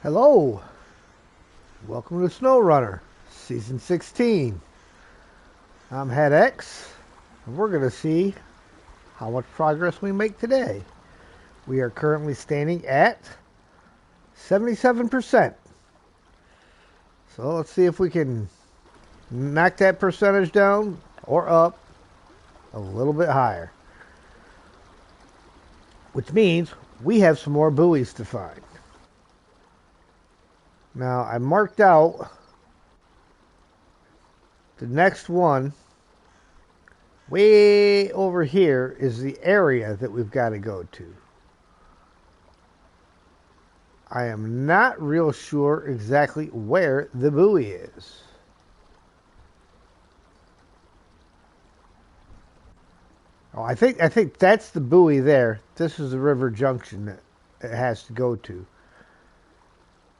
Hello, welcome to Snowrunner, Season 16. I'm Head X, and we're going to see how much progress we make today. We are currently standing at 77%. So let's see if we can knock that percentage down or up a little bit higher. Which means we have some more buoys to find. Now, I marked out the next one. Way over here is the area that we've got to go to. I am not real sure exactly where the buoy is. Oh, I think that's the buoy there. This is the river junction that it has to go to.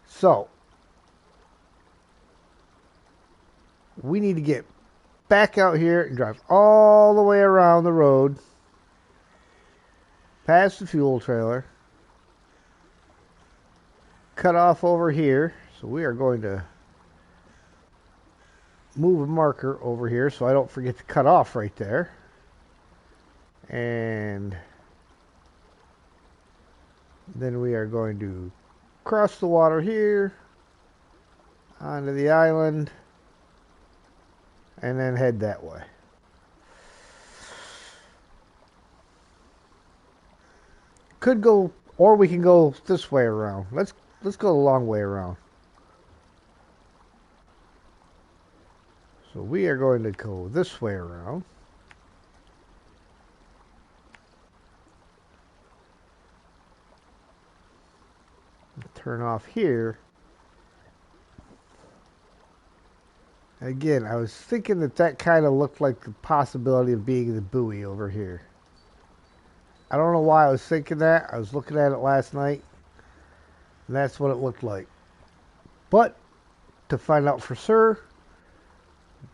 So, we need to get back out here and drive all the way around the road, past the fuel trailer, cut off over here. So we are going to move a marker over here so I don't forget to cut off right there. And then we are going to cross the water here onto the island and then head that way. Could go, or we can go this way around. Let's go the long way around. So we are going to go this way around. Turn off here. Again, I was thinking that kind of looked like the possibility of being the buoy over here. I don't know why I was thinking that. I was looking at it last night, and that's what it looked like. But, to find out for sure,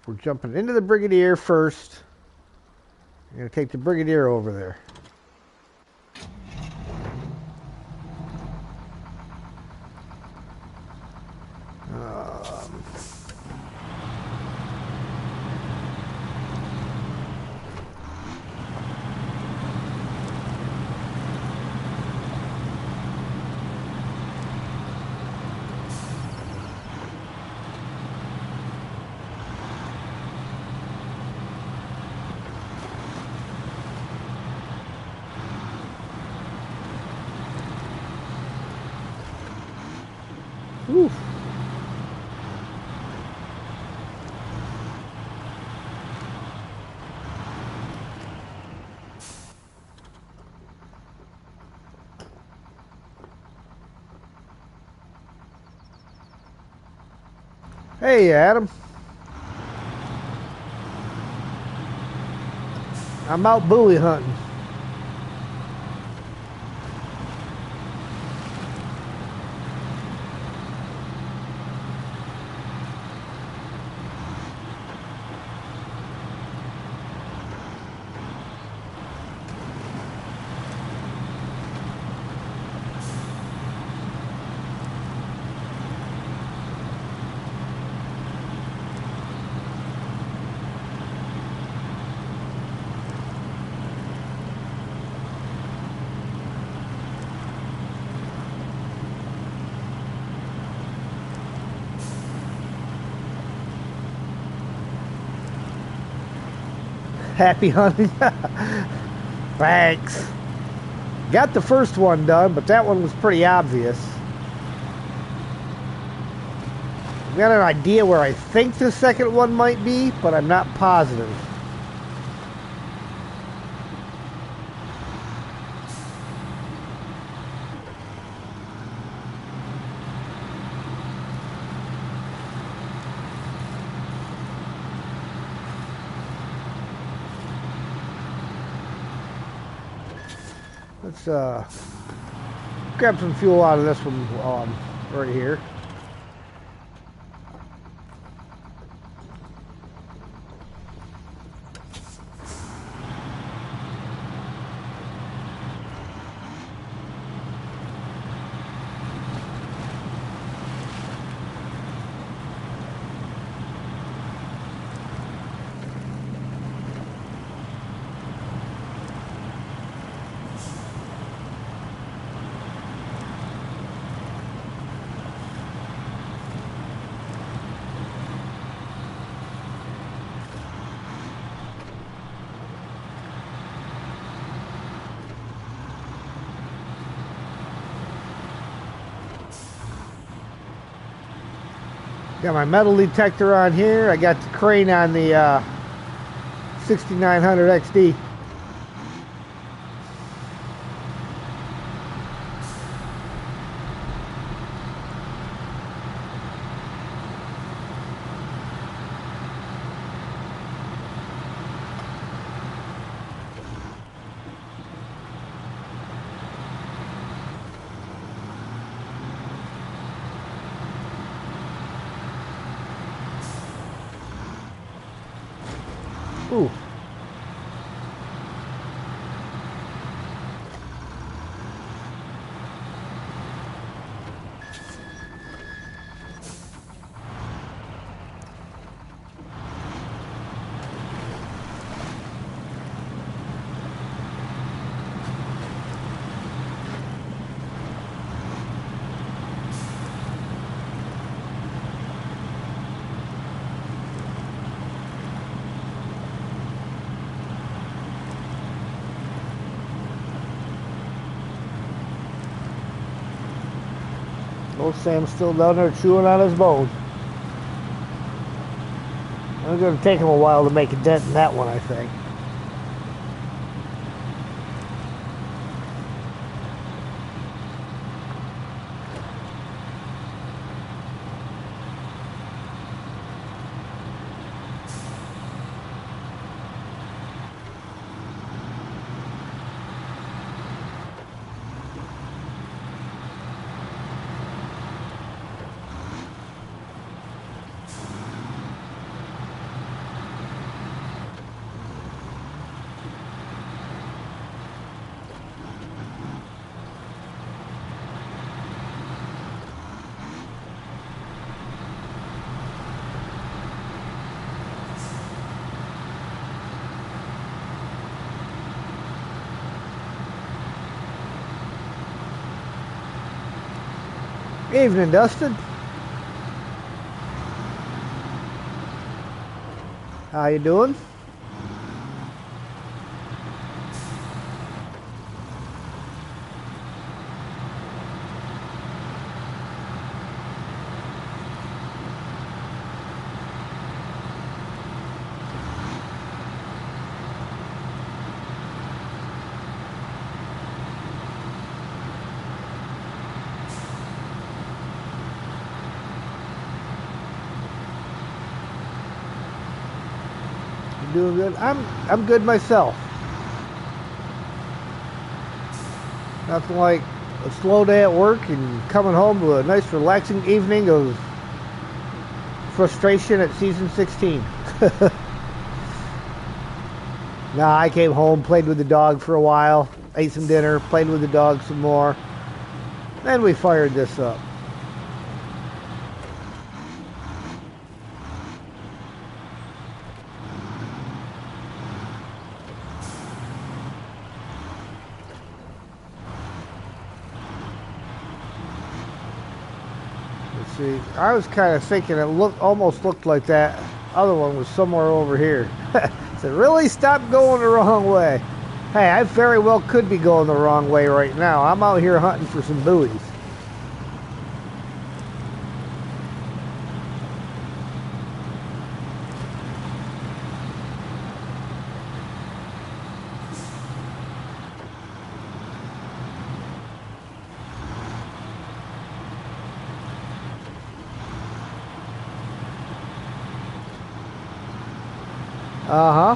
we're jumping into the Brigadier first. I'm going to take the Brigadier over there. Oof. Hey, Adam. I'm out buoy hunting. Happy hunting. Thanks. Got the first one done, but that one was pretty obvious. I've got an idea where I think the second one might be, but I'm not positive. Let's grab some fuel out of this one while I'm right here. Got my metal detector on here. I got the crane on the 6900 XD. Ooh. Old Sam's still down there chewing on his bone. It's going to take him a while to make a dent in that one, I think. Evening, Dustin. How you doing? Doing good. I'm good myself. Nothing like a slow day at work and coming home to a nice relaxing evening of frustration at season 16. Nah, I came home, played with the dog for a while, ate some dinner, played with the dog some more. Then we fired this up. See, I was kind of thinking it almost looked like that other one was somewhere over here. So really stop going the wrong way. Hey, I very well could be going the wrong way right now. I'm out here hunting for some buoys. Uh-huh.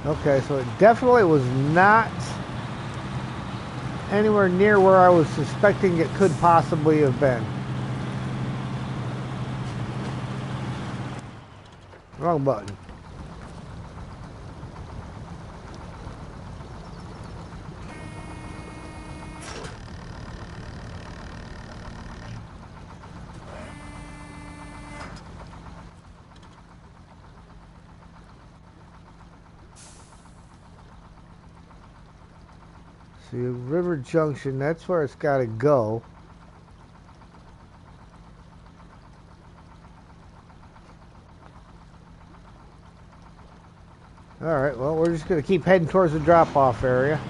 Okay, so it definitely was not anywhere near where I was suspecting it could possibly have been. Wrong button. See, River Junction, that's where it's got to go. Alright, well, we're just going to keep heading towards the drop-off area.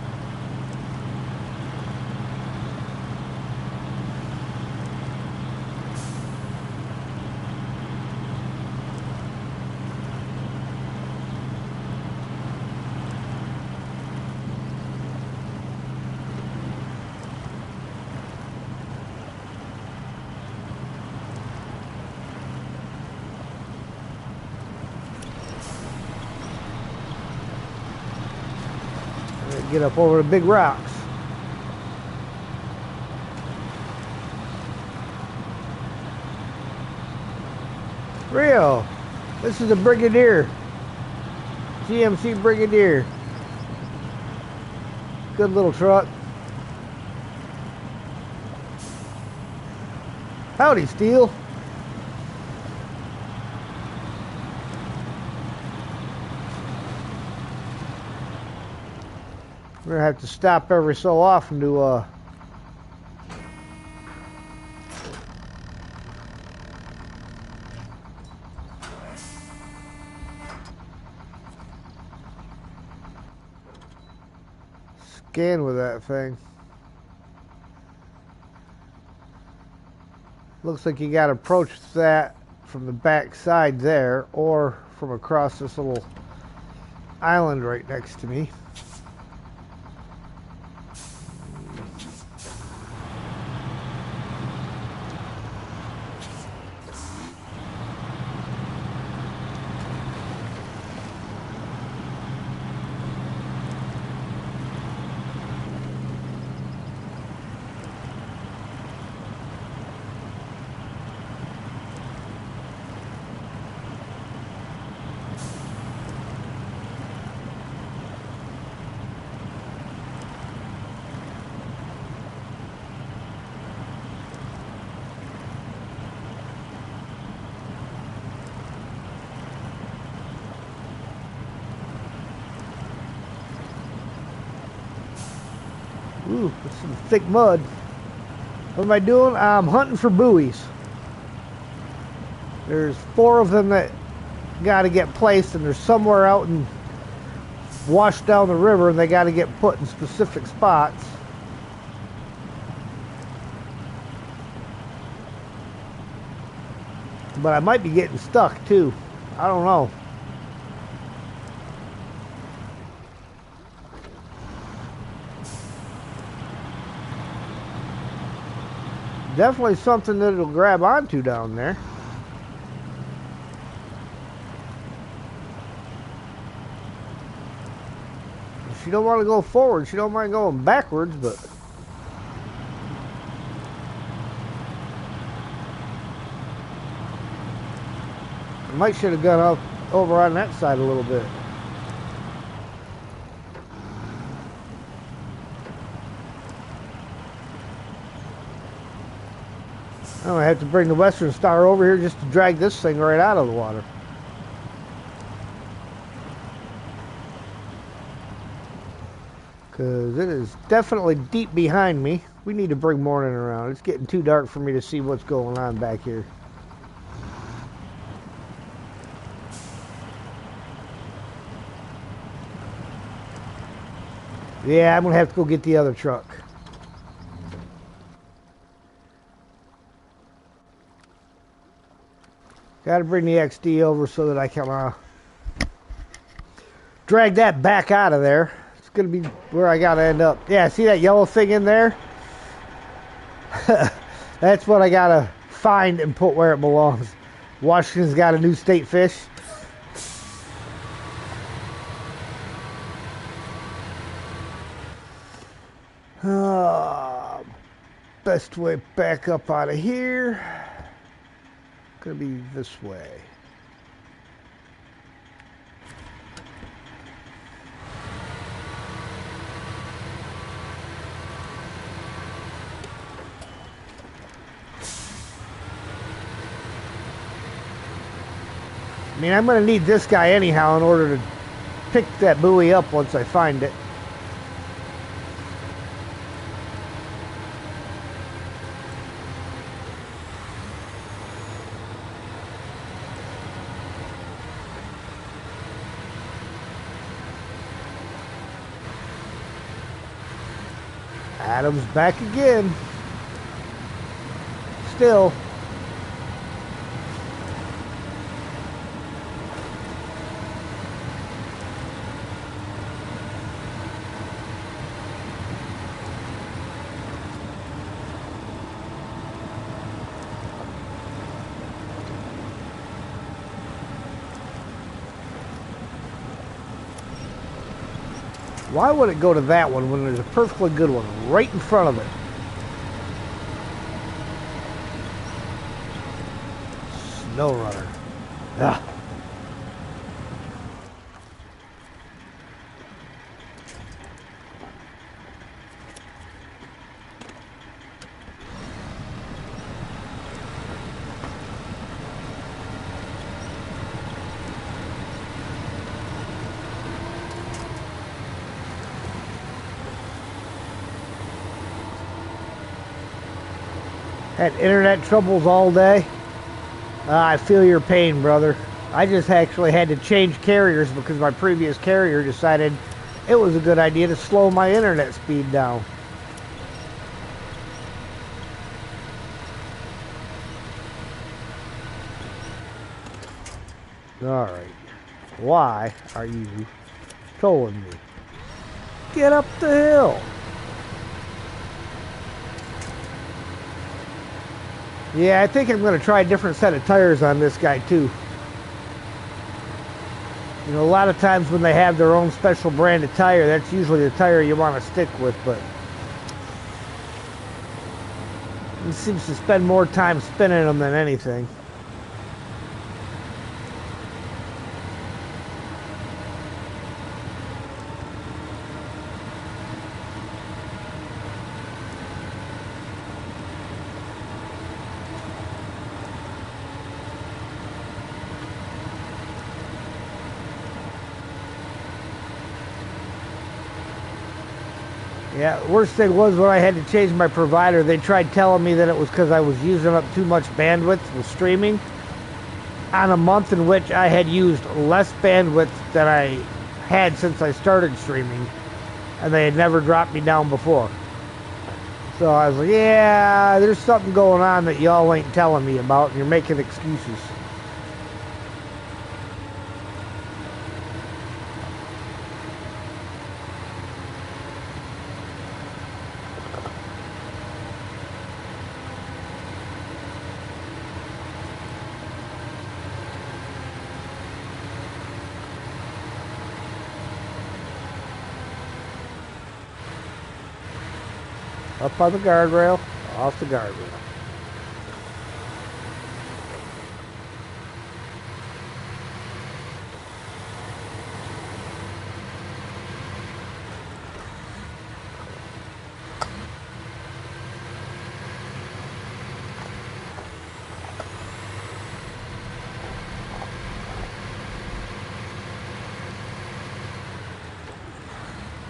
Get up over the big rocks. Real. This is a Brigadier. GMC Brigadier. Good little truck. Howdy, Steel. We're gonna have to stop every so often to scan with that thing. Looks like you gotta approach that from the back side there, or from across this little island right next to me. Ooh, that's some thick mud. What am I doing? I'm hunting for buoys. There's 4 of them that got to get placed, and they're somewhere out and washed down the river, and they got to get put in specific spots. But I might be getting stuck too. I don't know. Definitely something that it'll grab onto down there. If she don't want to go forward, she don't mind going backwards, but I might should have gone up over on that side a little bit. I'm gonna have to bring the Western Star over here just to drag this thing right out of the water. Because it is definitely deep behind me. We need to bring morning around. It's getting too dark for me to see what's going on back here. Yeah, I'm gonna have to go get the other truck. Got to bring the XD over so that I can drag that back out of there. It's going to be where I got to end up. Yeah, see that yellow thing in there? That's what I got to find and put where it belongs. Washington's got a new state fish. Best way back up out of here. Gonna be this way. I mean, I'm gonna need this guy anyhow in order to pick that buoy up once I find it. Adam's back again. Still. Why would it go to that one when there's a perfectly good one right in front of it? Snowrunner. Ah. Had internet troubles all day. I feel your pain, brother. I just actually had to change carriers because my previous carrier decided it was a good idea to slow my internet speed down. Alright. Why are you towing me? Get up the hill. Yeah, I think I'm going to try a different set of tires on this guy too. You know, a lot of times when they have their own special brand of tire, that's usually the tire you want to stick with, but it seems to spend more time spinning them than anything. Yeah, worst thing was when I had to change my provider, they tried telling me that it was because I was using up too much bandwidth with streaming on a month in which I had used less bandwidth than I had since I started streaming, and they had never dropped me down before. So I was like, yeah, there's something going on that y'all ain't telling me about, and you're making excuses. Up on the guardrail, off the guardrail.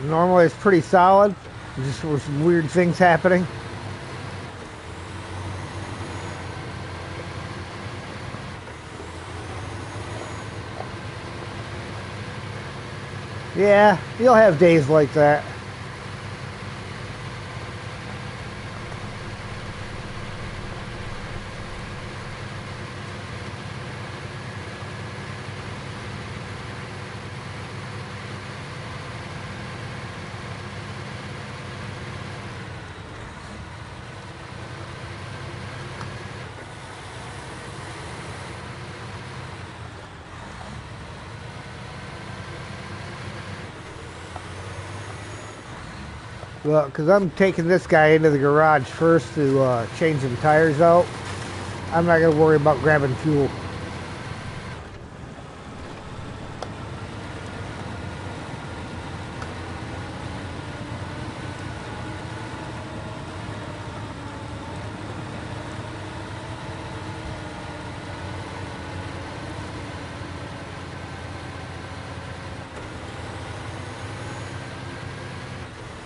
Normally it's pretty solid, just with some weird things happening. Yeah, you'll have days like that. Well, because I'm taking this guy into the garage first to change some tires out. I'm not going to worry about grabbing fuel.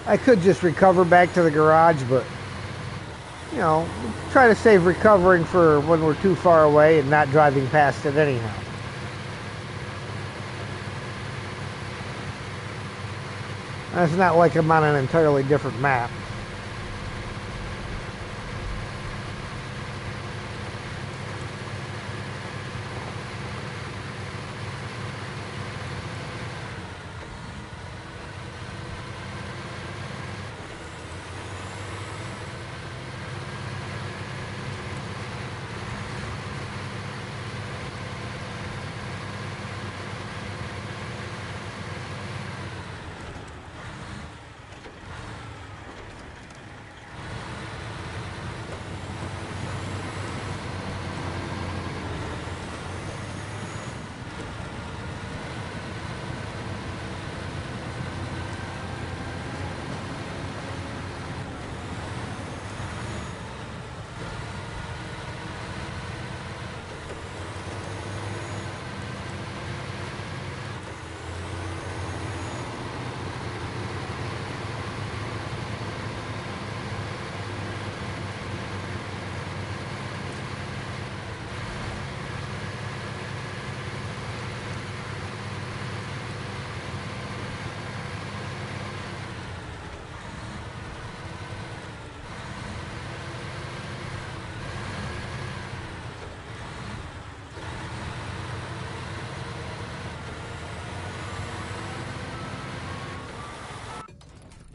I could just recover back to the garage, but, you know, try to save recovering for when we're too far away and not driving past it anyhow. It's not like I'm on an entirely different map.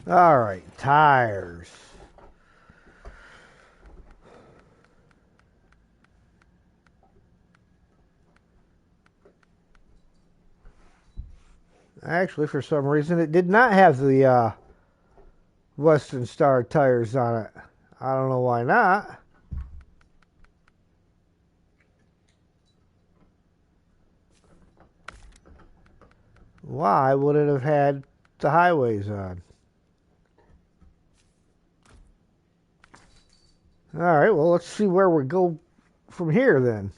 All right, tires. Actually, for some reason, it did not have the Western Star tires on it. I don't know why not. Why would it have had the highways on? All right, well, let's see where we go from here then.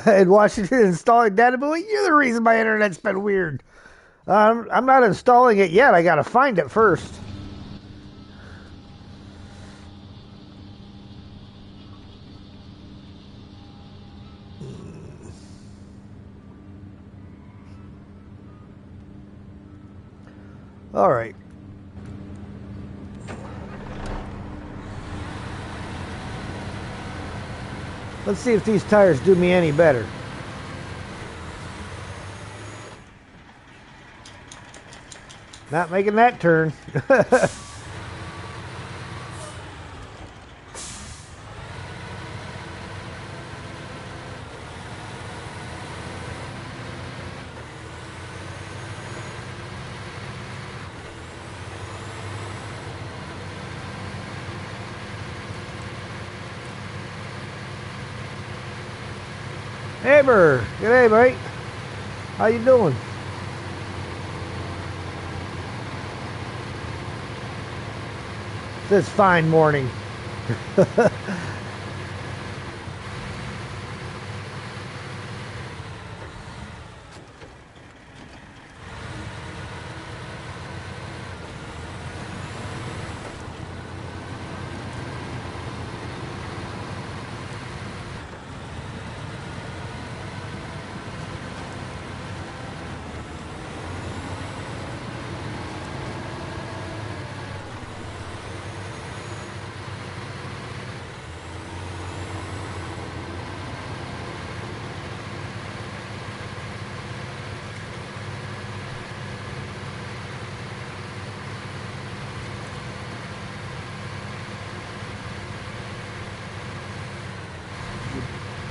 In Washington, installing data buoy. You're the reason my internet's been weird. I'm not installing it yet. I gotta find it first. All right. Let's see if these tires do me any better. Not making that turn. Neighbor, g'day, mate. How you doing? This fine morning.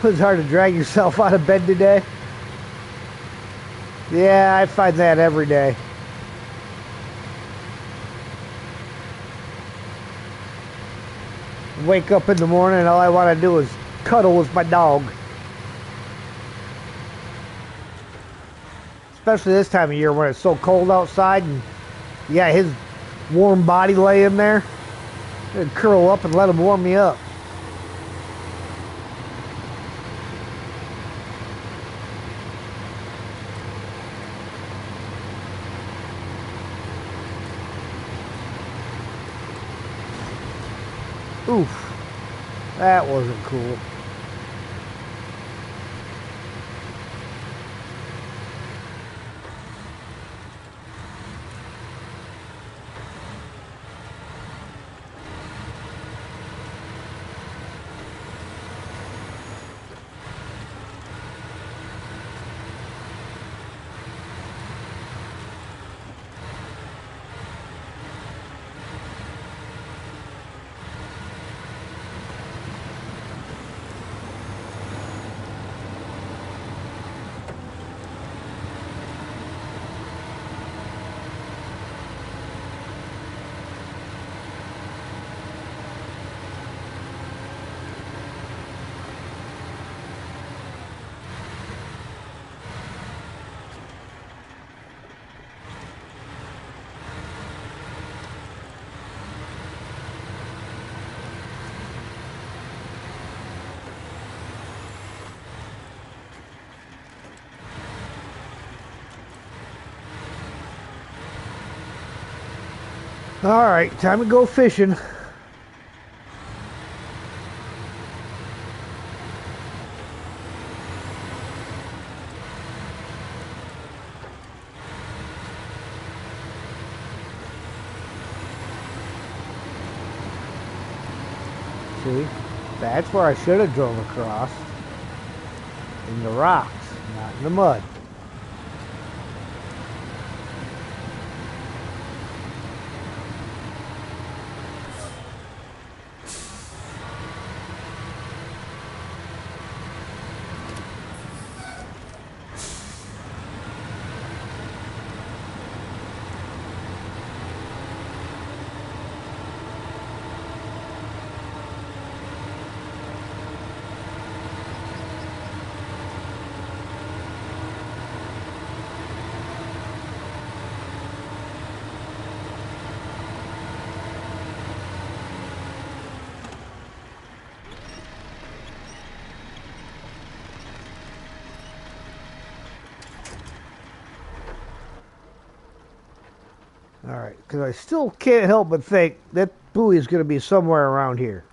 It was hard to drag yourself out of bed today. Yeah, I find that every day. Wake up in the morning and all I want to do is cuddle with my dog. Especially this time of year when it's so cold outside and you got his warm body laying there. I'd curl up and let him warm me up. Oof, that wasn't cool. All right, time to go fishing. See? That's where I should have drove across. In the rocks, not in the mud. Alright, because I still can't help but think that buoy is going to be somewhere around here.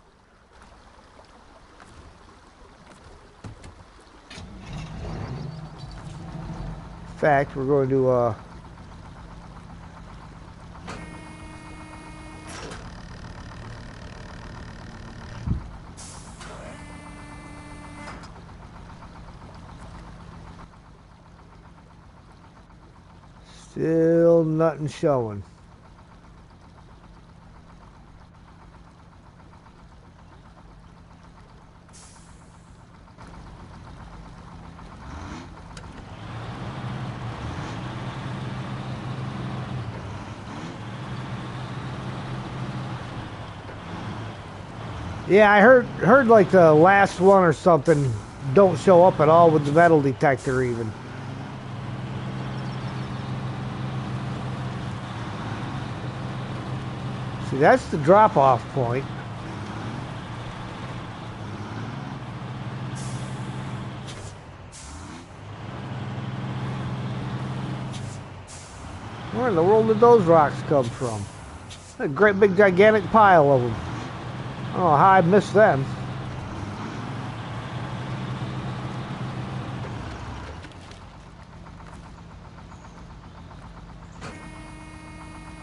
In fact, we're going to still nothing showing. Yeah, I heard like the last one or something don't show up at all with the metal detector even. See, that's the drop-off point. Where in the world did those rocks come from? A great big gigantic pile of them. I don't know how I missed them.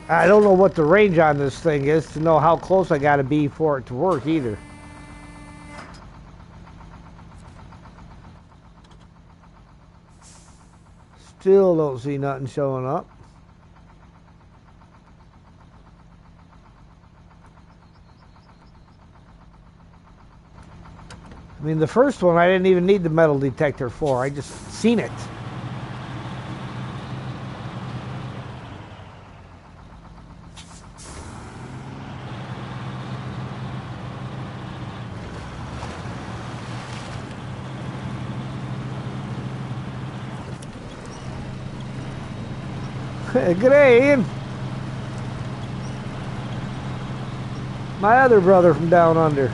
I don't know what the range on this thing is to know how close I gotta be for it to work either. Still don't see nothing showing up. I mean, the first one I didn't even need the metal detector for. I just seen it. Good day, Ian. My other brother from down under.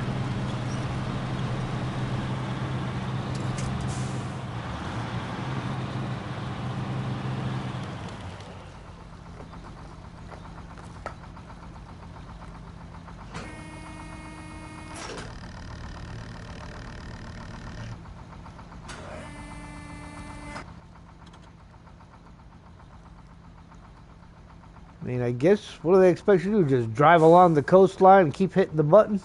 I mean, I guess, what do they expect you to do? Just drive along the coastline and keep hitting the button?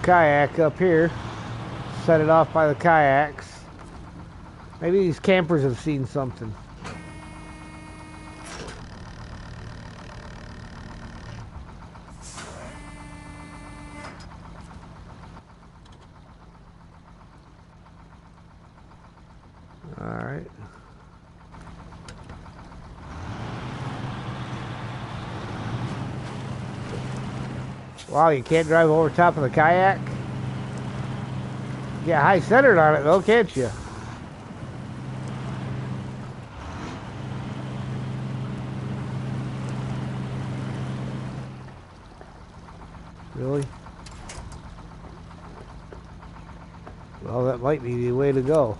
Kayak up here. Set it off by the kayaks. Maybe these campers have seen something. Alright. Wow, you can't drive over top of the kayak? Yeah, high centered on it though, can't you? Really? Well, that might be the way to go.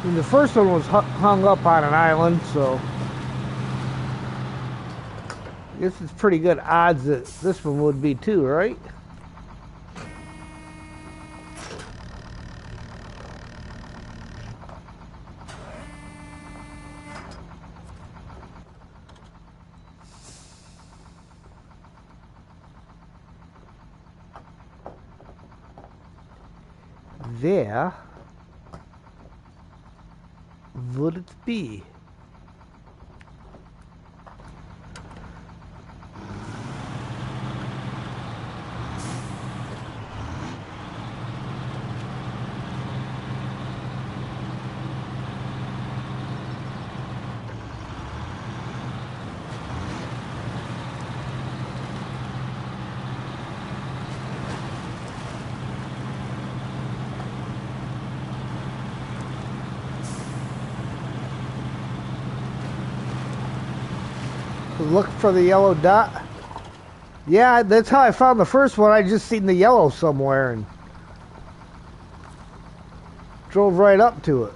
And the first one was hung up on an island, so I guess it's pretty good odds that this one would be too, right? There would it be? Look for the yellow dot. Yeah, that's how I found the first one. I just seen the yellow somewhere and drove right up to it.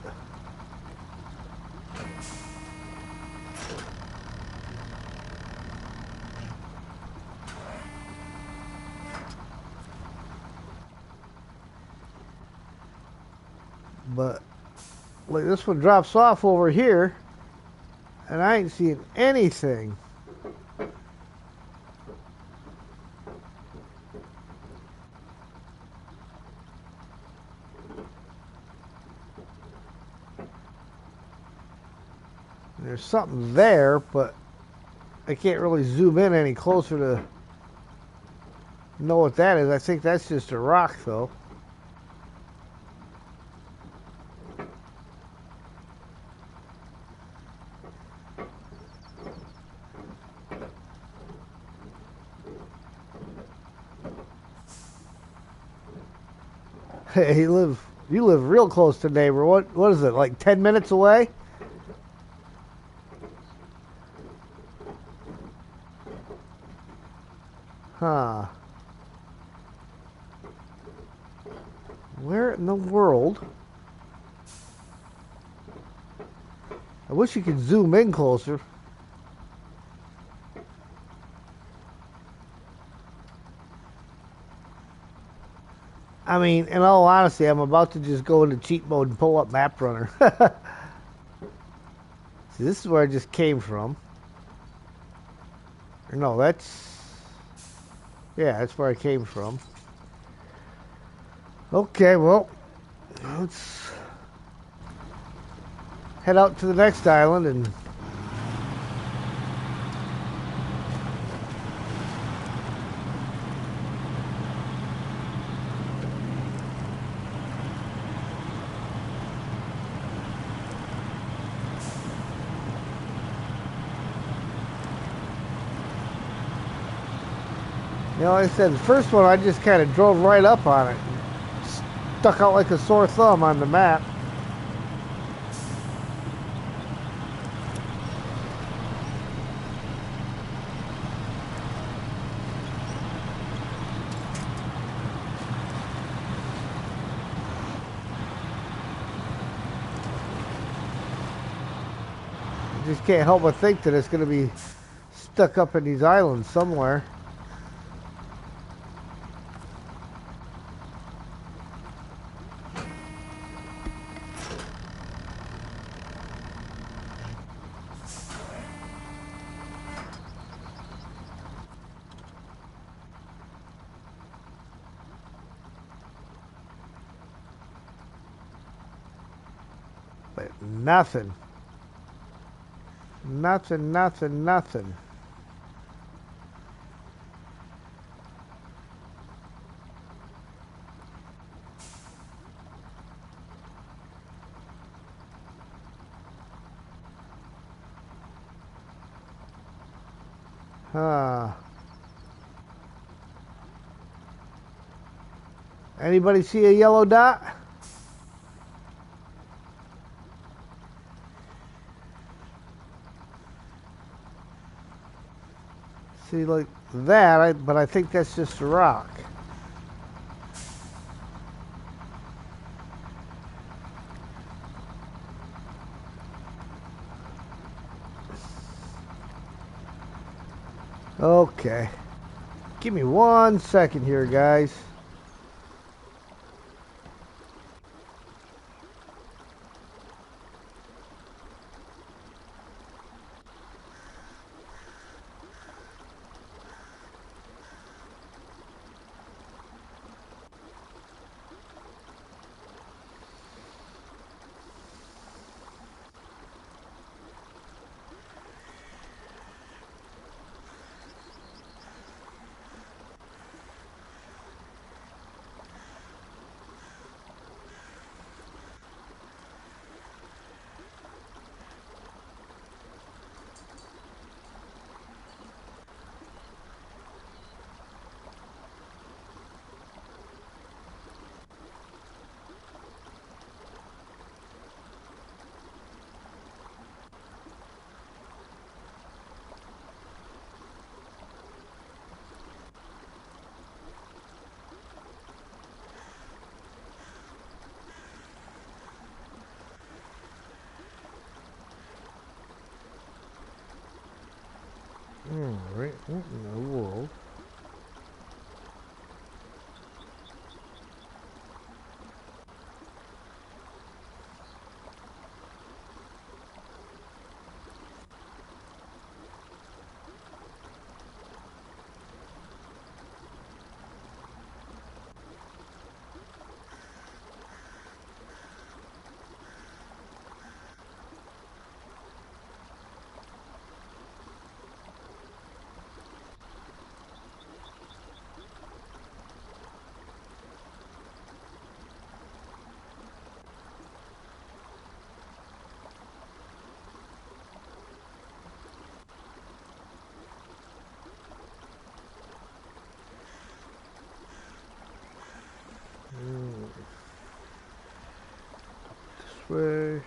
But like this one drops off over here and I ain't seeing anything. There's something there, but I can't really zoom in any closer to know what that is. I think that's just a rock, though. Hey, you live real close to neighbor. What is it, like 10 minutes away? Huh. Where in the world? I wish you could zoom in closer. I mean, in all honesty, I'm about to just go into cheat mode and pull up Map Runner. See, this is where I just came from. Or no, yeah, that's where I came from. Okay, well, let's head out to the next island and you know, like I said, the first one I just kind of drove right up on it. Stuck out like a sore thumb on the map. I just can't help but think that it's going to be stuck up in these islands somewhere. But nothing. Nothing, nothing, nothing. Huh. Anybody see a yellow dot? See, like that, but I think that's just a rock. Okay. Give me 1 second here, guys. Alright, what in the world? This way.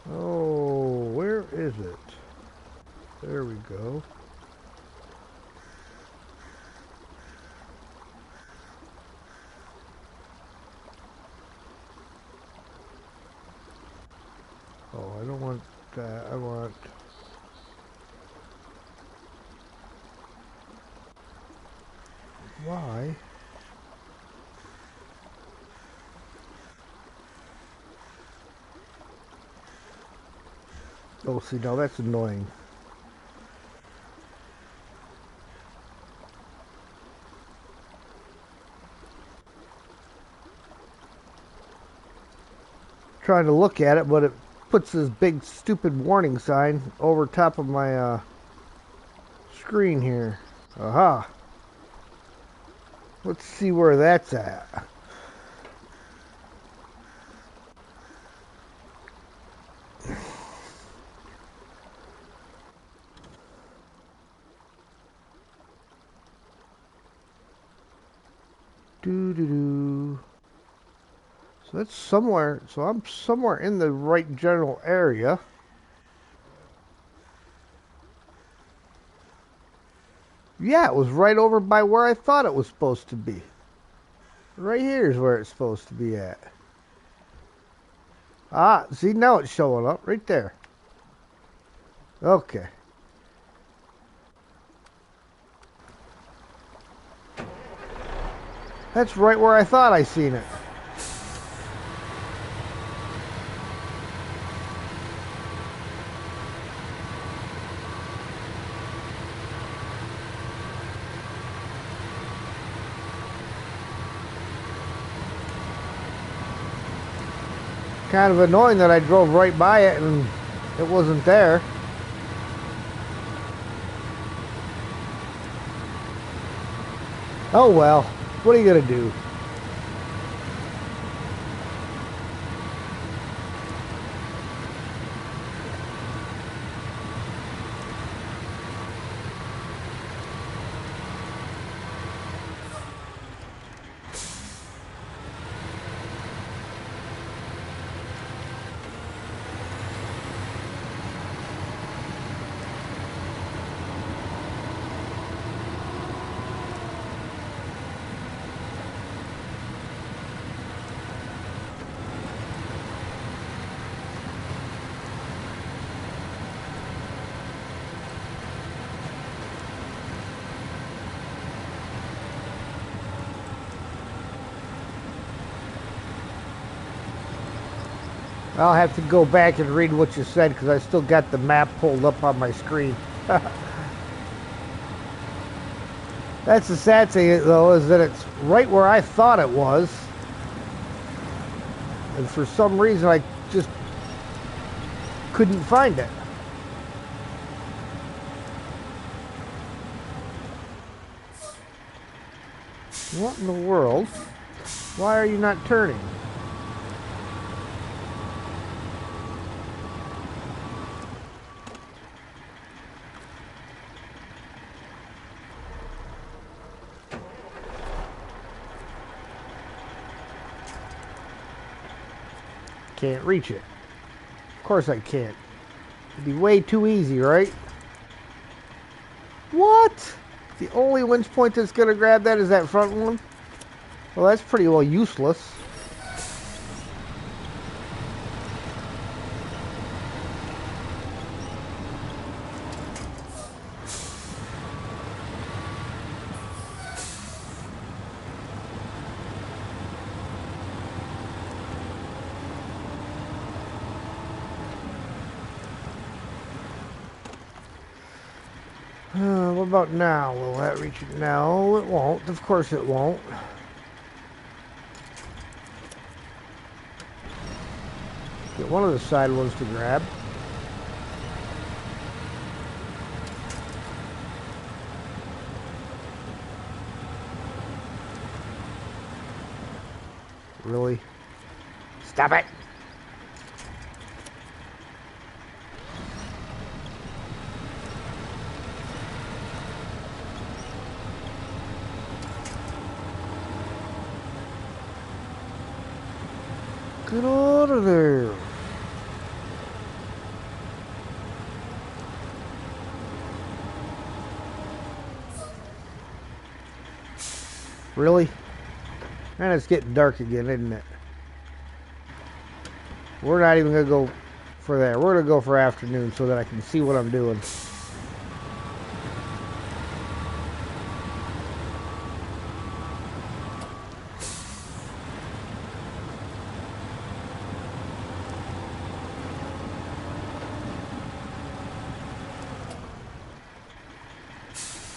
Oh, where is it? There we go. Oh, I don't want that. I want... Why? Oh, see, now that's annoying. Trying to look at it, but it puts this big stupid warning sign over top of my screen here. Aha. Let's see where that's at. Doo-doo-doo. So that's somewhere, so I'm somewhere in the right general area. Yeah, it was right over by where I thought it was supposed to be. Right here is where it's supposed to be at. Ah, see, now it's showing up right there. Okay. That's right where I thought I seen it. Kind of annoying that I drove right by it and it wasn't there. Oh well, what are you gonna do? I'll have to go back and read what you said because I still got the map pulled up on my screen. That's the sad thing, though, is that it's right where I thought it was. And for some reason, I just couldn't find it. What in the world? Why are you not turning? Can't reach it. Of course I can't. It'd be way too easy, right? What? The only winch point that's going to grab that is that front one? Well, that's pretty well useless. What about now? Will that reach it? No, it won't. Of course it won't. Get one of the side ones to grab. Really? Stop it! Get out of there! Really? And it's getting dark again, isn't it? We're not even going to go for that. We're going to go for afternoon so that I can see what I'm doing.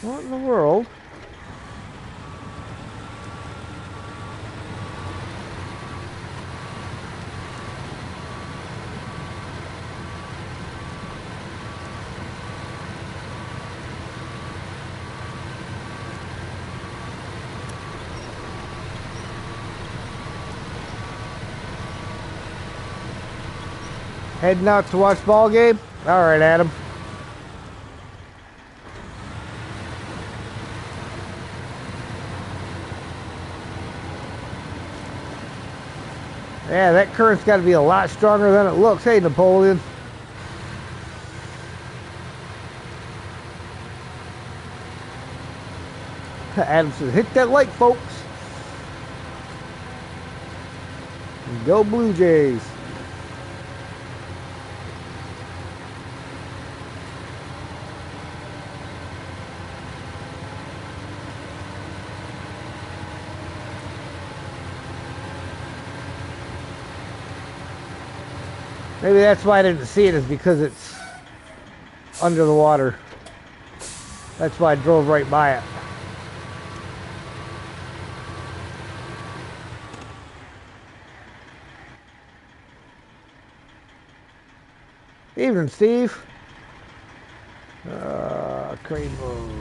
What in the world? Heading out to watch ball game? All right, Adam. Yeah, that current's got to be a lot stronger than it looks. Hey, Napoleon. Adam says, hit that like, folks. Go Blue Jays. Maybe that's why I didn't see it, is because it's under the water. That's why I drove right by it. Evening, Steve. Crane mode.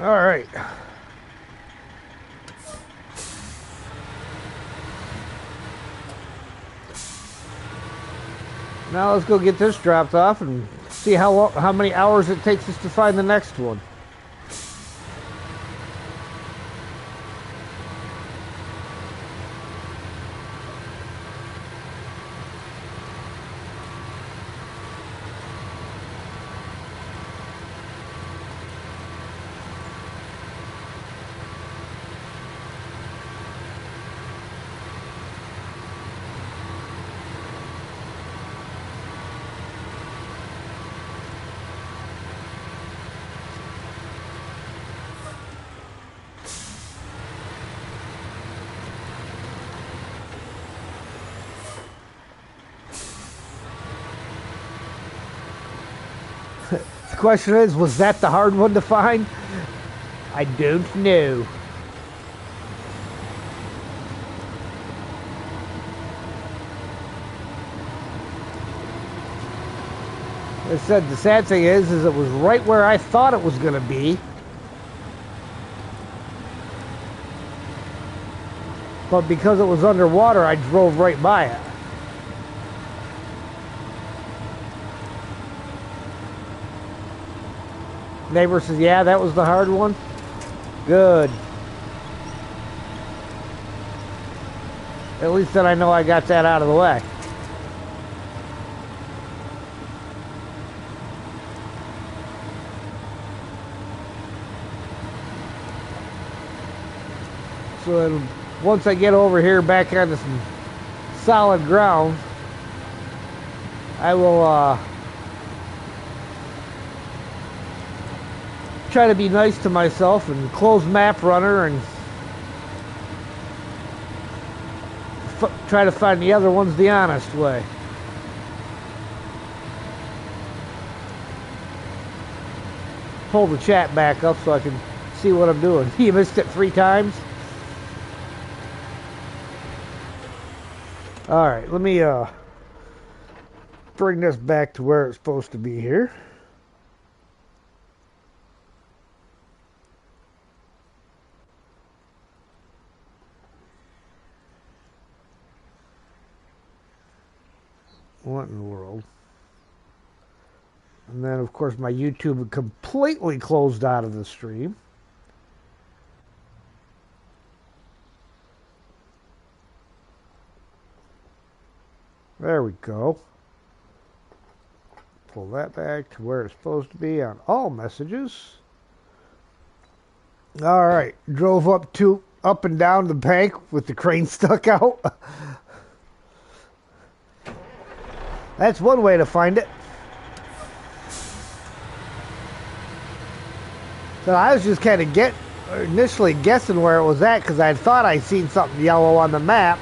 All right. Now let's go get this dropped off and see how many hours it takes us to find the next one. The question is, was that the hard one to find? I don't know. Like I said, the sad thing is it was right where I thought it was going to be. But because it was underwater, I drove right by it. Neighbor says, yeah, that was the hard one. Good. At least then I know I got that out of the way. So then once I get over here back onto some solid ground, I will try to be nice to myself and close Map Runner and try to find the other ones the honest way. Pull the chat back up so I can see what I'm doing. You missed it 3 times? Alright, let me bring this back to where it's supposed to be here. What in the world? And then, of course, my YouTube completely closed out of the stream. There we go. Pull that back to where it's supposed to be on all messages. All right, drove up and down the bank with the crane stuck out. That's one way to find it. So I was just kind of initially guessing where it was at because I thought I'd seen something yellow on the map.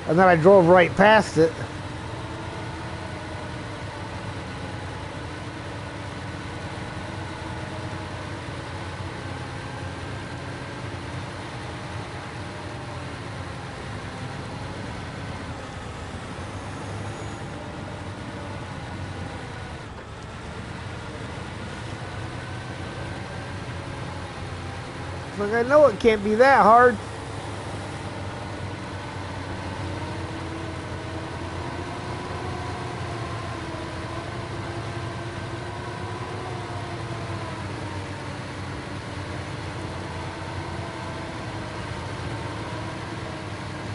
And then I drove right past it. Like, I know it can't be that hard.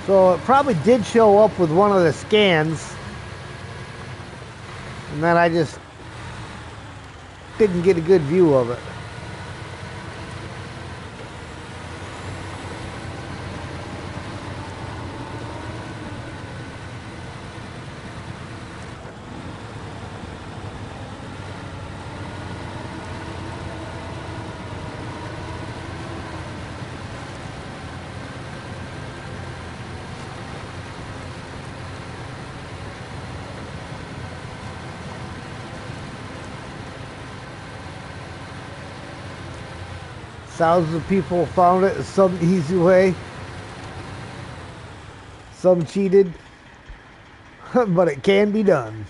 So it probably did show up with one of the scans. And then I just didn't get a good view of it. Thousands of people found it some easy way. Some cheated. But it can be done.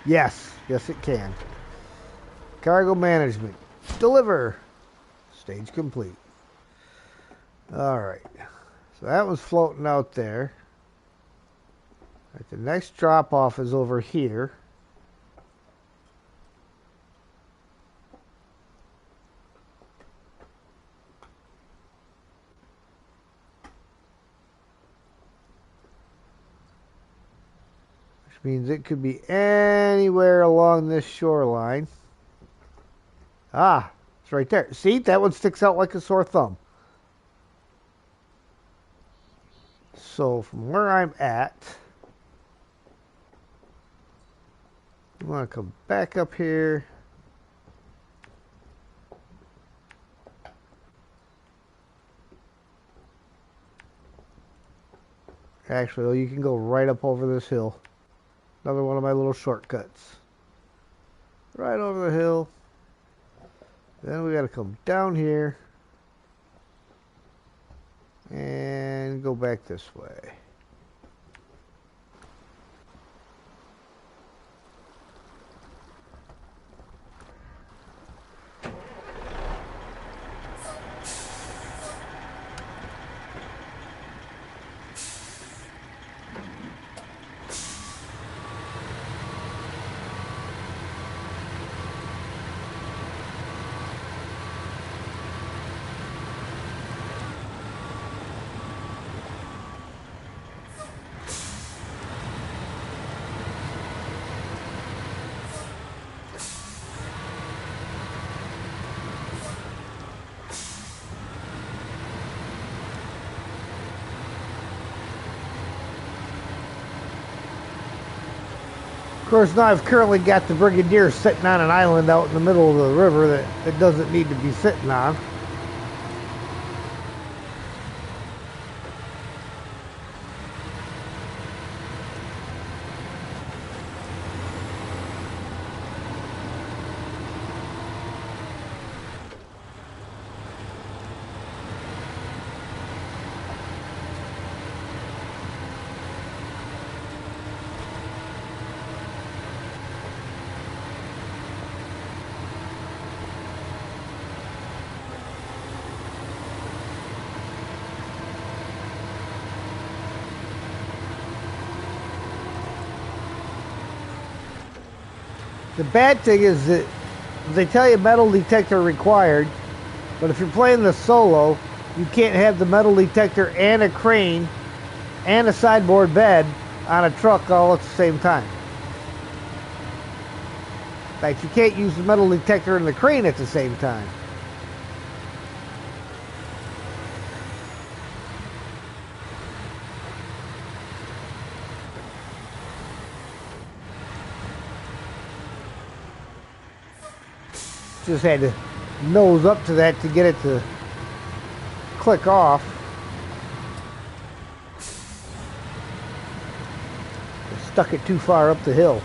Yes. Yes, it can. Cargo management. Deliver. Stage complete. Alright. So that was floating out there. Right, the next drop off is over here. Which means it could be anywhere along this shoreline. Ah, it's right there. See, that one sticks out like a sore thumb. So from where I'm at, I'm going to come back up here. Actually, you can go right up over this hill. Another one of my little shortcuts. Right over the hill. Then we got to come down here and go back this way. Of course, now I've currently got the Brigadier sitting on an island out in the middle of the river that it doesn't need to be sitting on. The bad thing is that they tell you metal detector required, but if you're playing the solo, you can't have the metal detector and a crane and a sideboard bed on a truck all at the same time. In fact, you can't use the metal detector and the crane at the same time. Just had to nose up to that to get it to click off. Stuck it too far up the hill.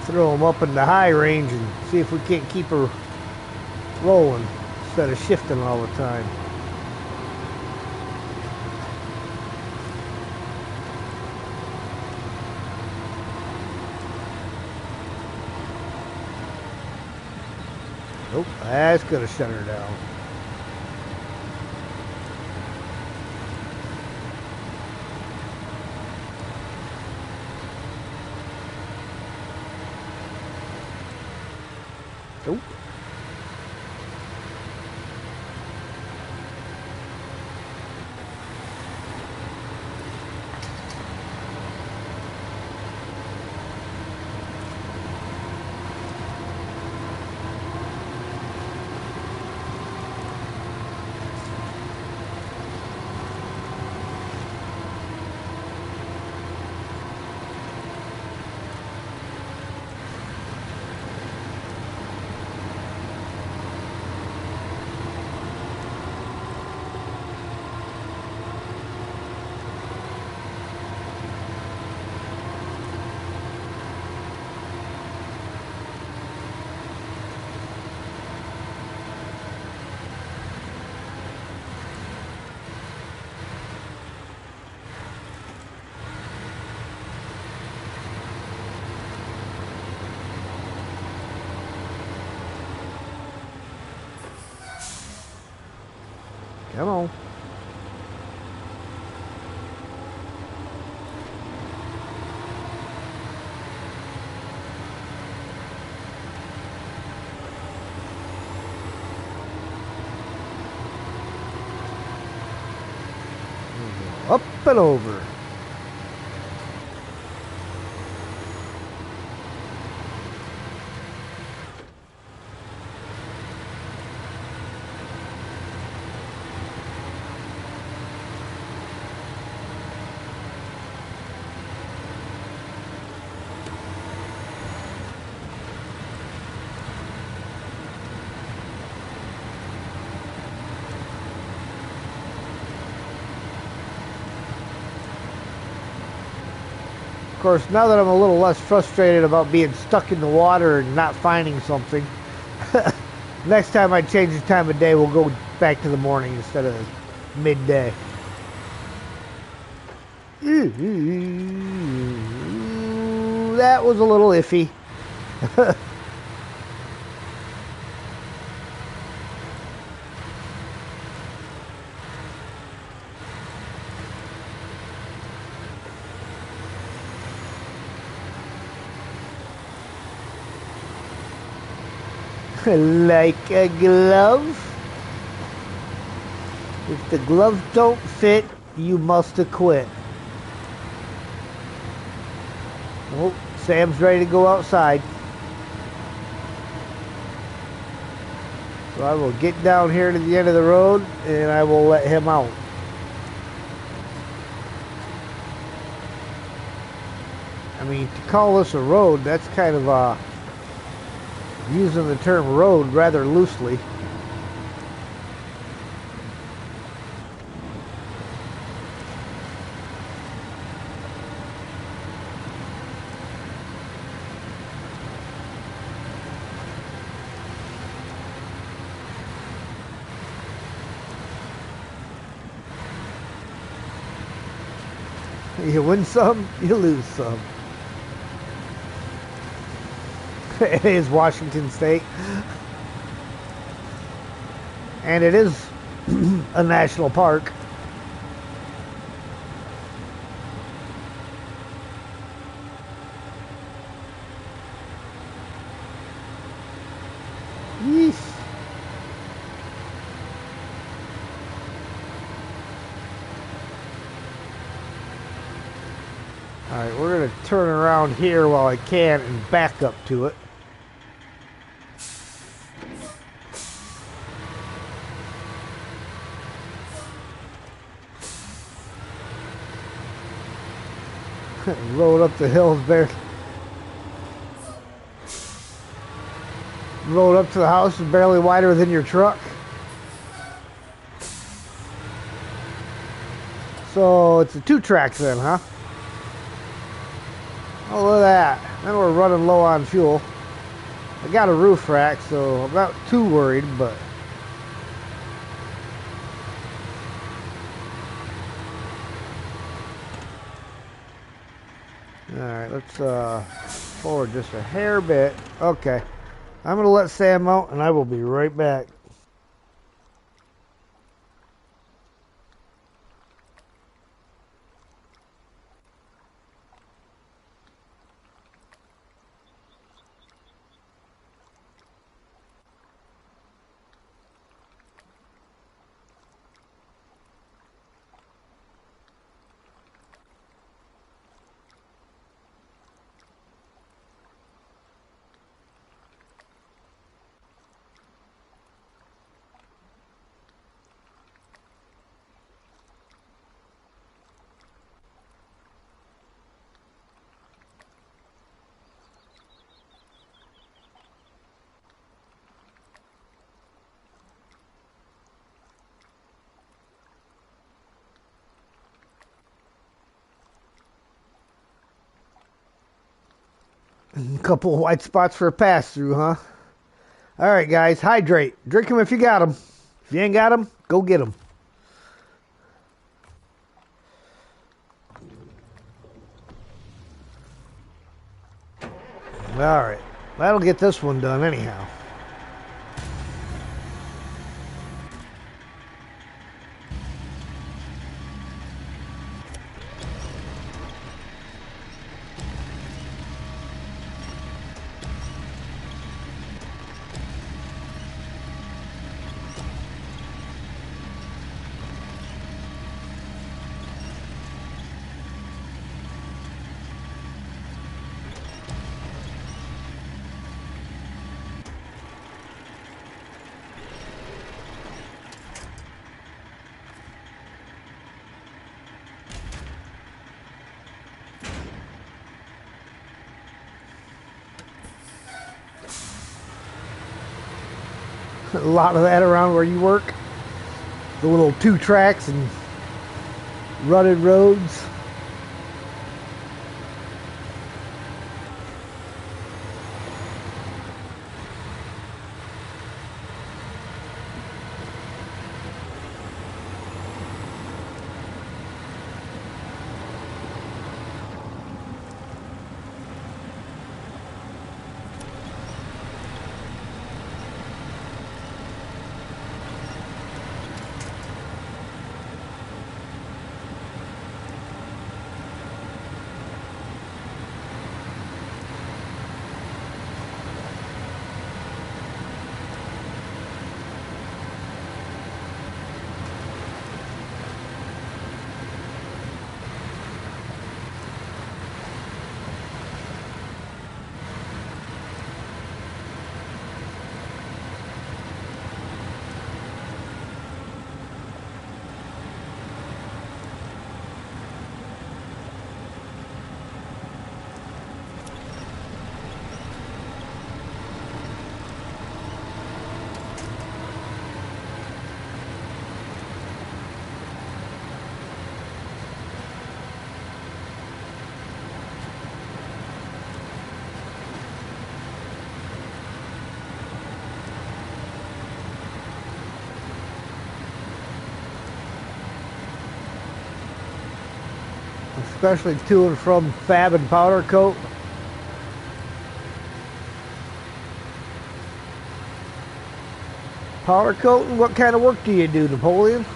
Throw them up in the high range and see if we can't keep her rolling instead of shifting all the time. Nope, that's gonna shut her down. Nope. Come on. Up and over. Of course, now that I'm a little less frustrated about being stuck in the water and not finding something, next time I change the time of day, we'll go back to the morning instead of midday. That was a little iffy. Like a glove. If the gloves don't fit, you must have quit. Oh, Sam's ready to go outside. So I will get down here to the end of the road and I will let him out. I mean, to call this a road, that's kind of using the term road rather loosely. You win some, you lose some. It is Washington State. And it is a national park. Yeesh. Alright, we're going to turn around here while I can and back up to it. Road up the hills there. Road up to the house is barely wider than your truck. So it's a 2-track then, huh? Oh, look at that. Then we're running low on fuel. I got a roof rack, so I'm not too worried, but... Alright, let's forward just a hair bit. Okay. I'm going to let Sam out, and I will be right back. A couple of white spots for a pass-through, huh? All right, guys, hydrate. Drink them if you got them. If you ain't got them, go get them. All right, that'll get this one done anyhow. A lot of that around where you work. The little 2 tracks and rutted roads. Especially to and from fab and powder coat. Powder coating, what kind of work do you do, Napoleon?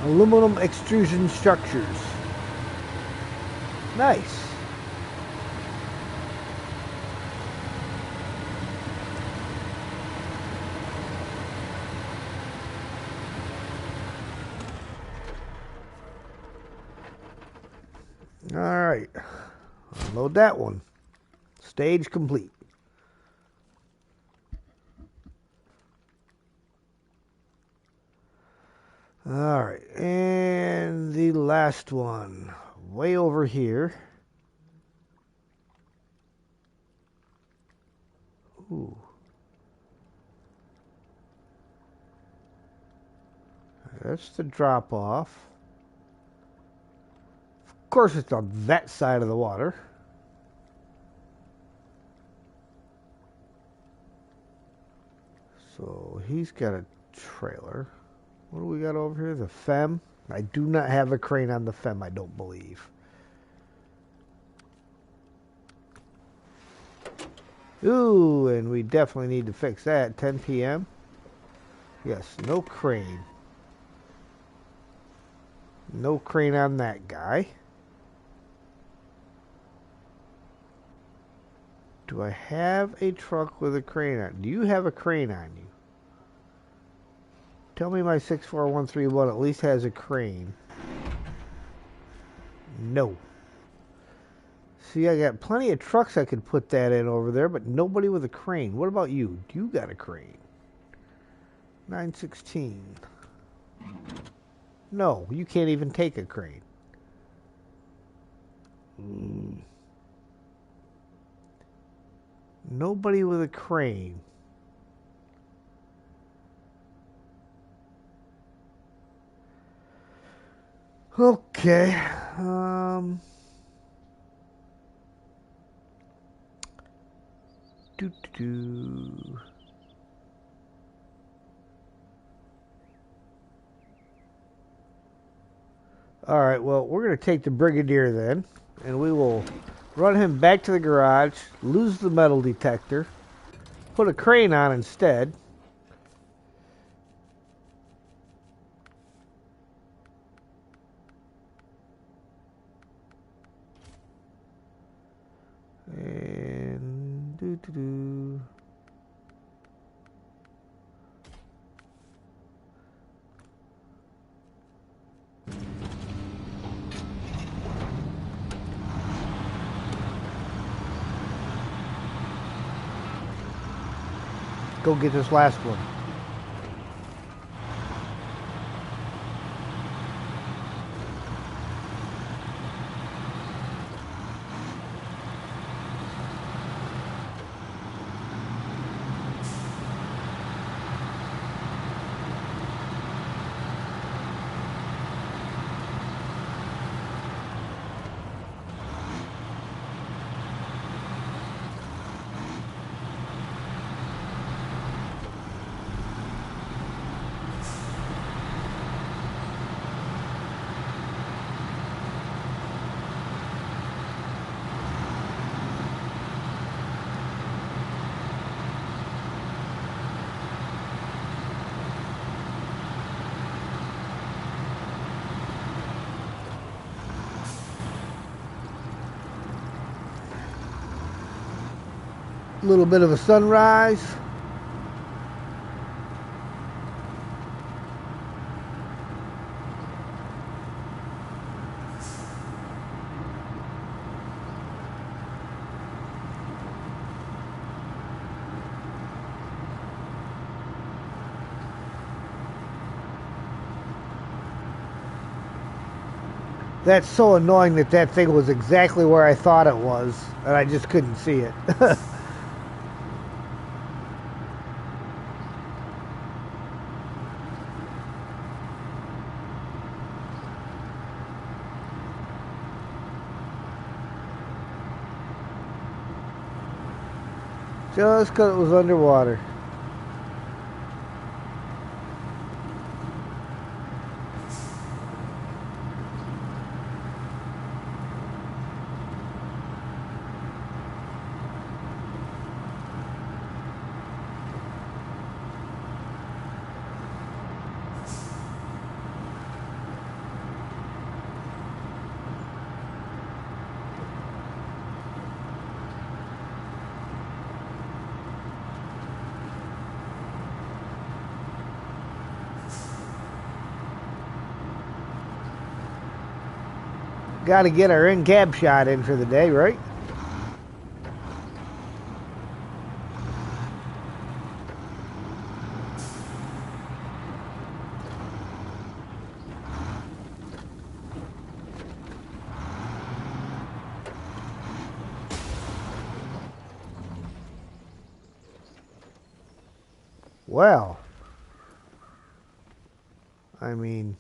Aluminum extrusion structures. Nice. All right. Unload that one. Stage complete. All right, and the last one, way over here. Ooh. That's the drop off. Of course, it's on that side of the water. So he's got a trailer. What do we got over here? The FEM. I do not have a crane on the FEM, I don't believe. Ooh, and we definitely need to fix that. 10 p.m. Yes, no crane. No crane on that guy. Do I have a truck with a crane on? Do you have a crane on you? Tell me my 64131 at least has a crane. No. See, I got plenty of trucks I could put that in over there, but nobody with a crane. What about you? Do you got a crane? 916. No, you can't even take a crane. Nobody with a crane. Okay. Do. All right, well, we're going to take the Brigadier then, and we will run him back to the garage, lose the metal detector, put a crane on instead. Do, do, do. Go get this last one. Little bit of a sunrise. That's so annoying that that thing was exactly where I thought it was, and I just couldn't see it. Just because it was underwater. Got to get our in-cab shot in for the day, right? Well, I mean,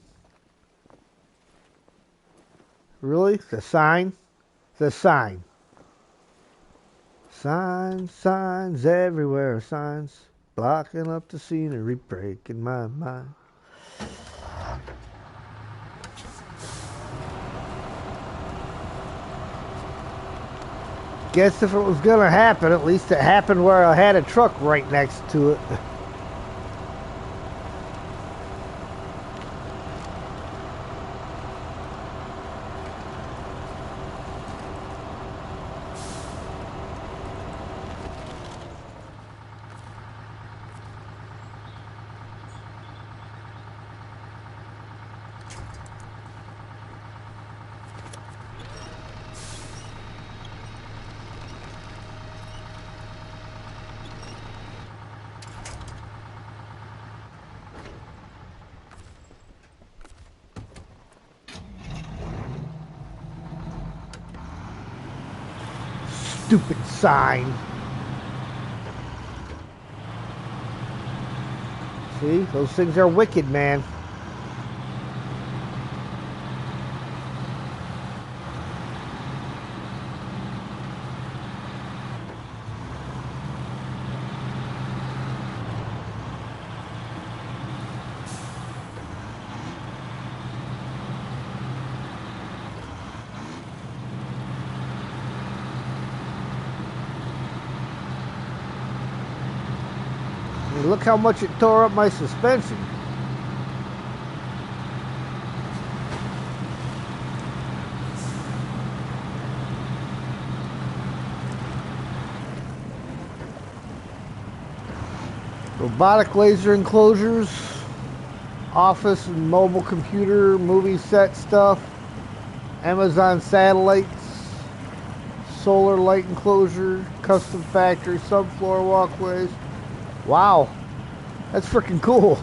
really? The sign? The sign. Signs, signs everywhere, signs blocking up the scenery, breaking my mind. Guess if it was gonna happen, at least it happened where I had a truck right next to it. Stupid sign. See, those things are wicked, man. Look how much it tore up my suspension. Robotic laser enclosures, office and mobile computer, movie set stuff, Amazon satellites, solar light enclosure, custom factory, subfloor walkways. Wow, that's freaking cool.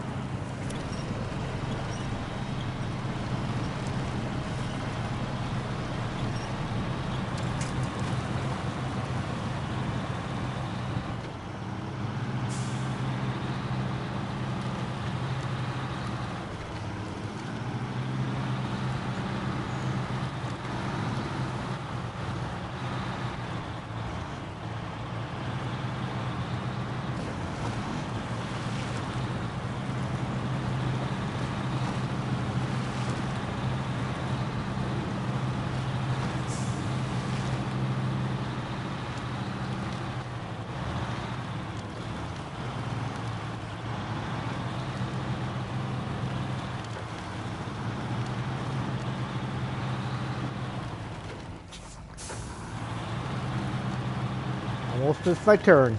Almost missed my turn.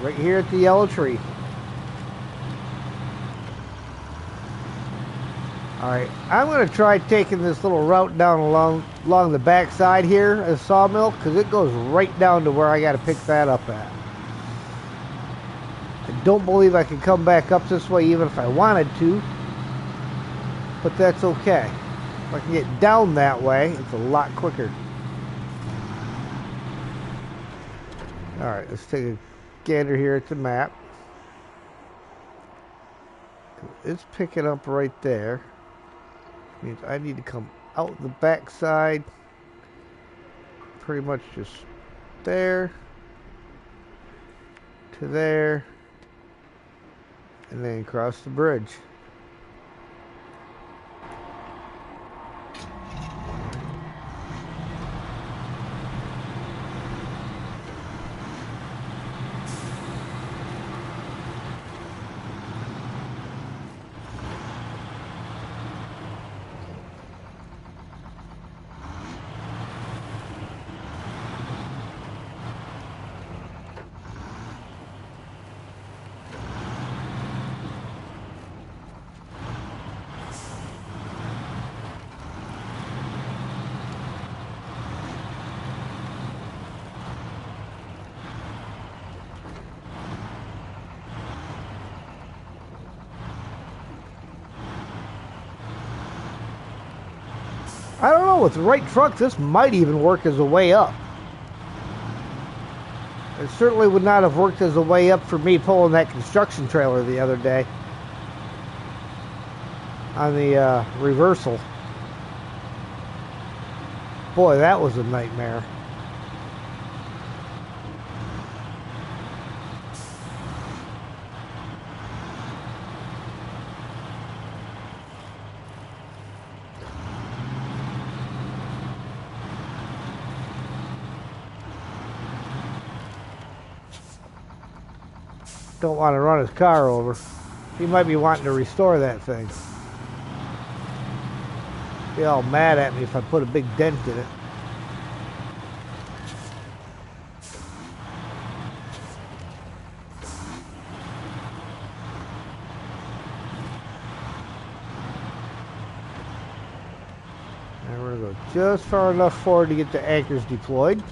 Right here at the yellow tree. Alright, I'm going to try taking this little route down along the back side here of the sawmill, because it goes right down to where I got to pick that up at. I don't believe I can come back up this way even if I wanted to, but that's okay. If I can get down that way, it's a lot quicker. Alright, let's take a gander here at the map. It's picking up right there. Means I need to come out the back side, pretty much just there to there, and then cross the bridge. I don't know, with the right truck, this might even work as a way up. It certainly would not have worked as a way up for me pulling that construction trailer the other day on the reversal. Boy, that was a nightmare. Don't want to run his car over. He might be wanting to restore that thing. Be all mad at me if I put a big dent in it. And we're going to go just far enough forward to get the anchors deployed.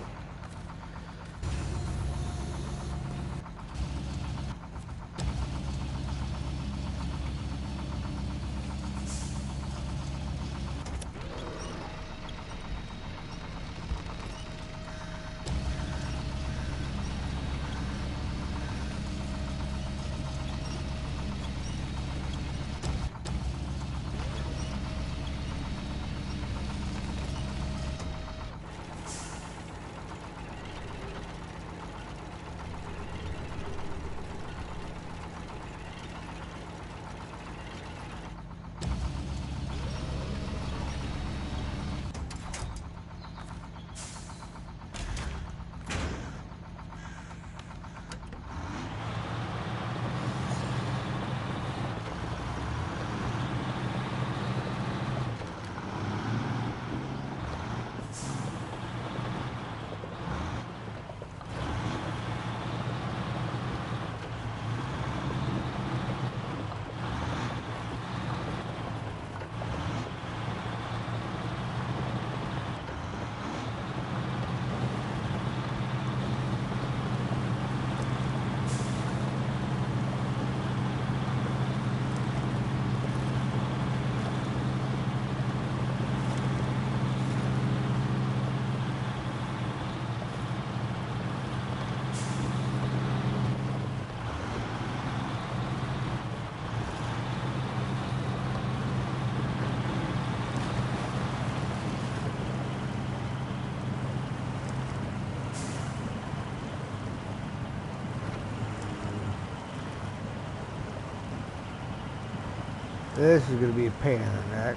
This is going to be a pain in the neck.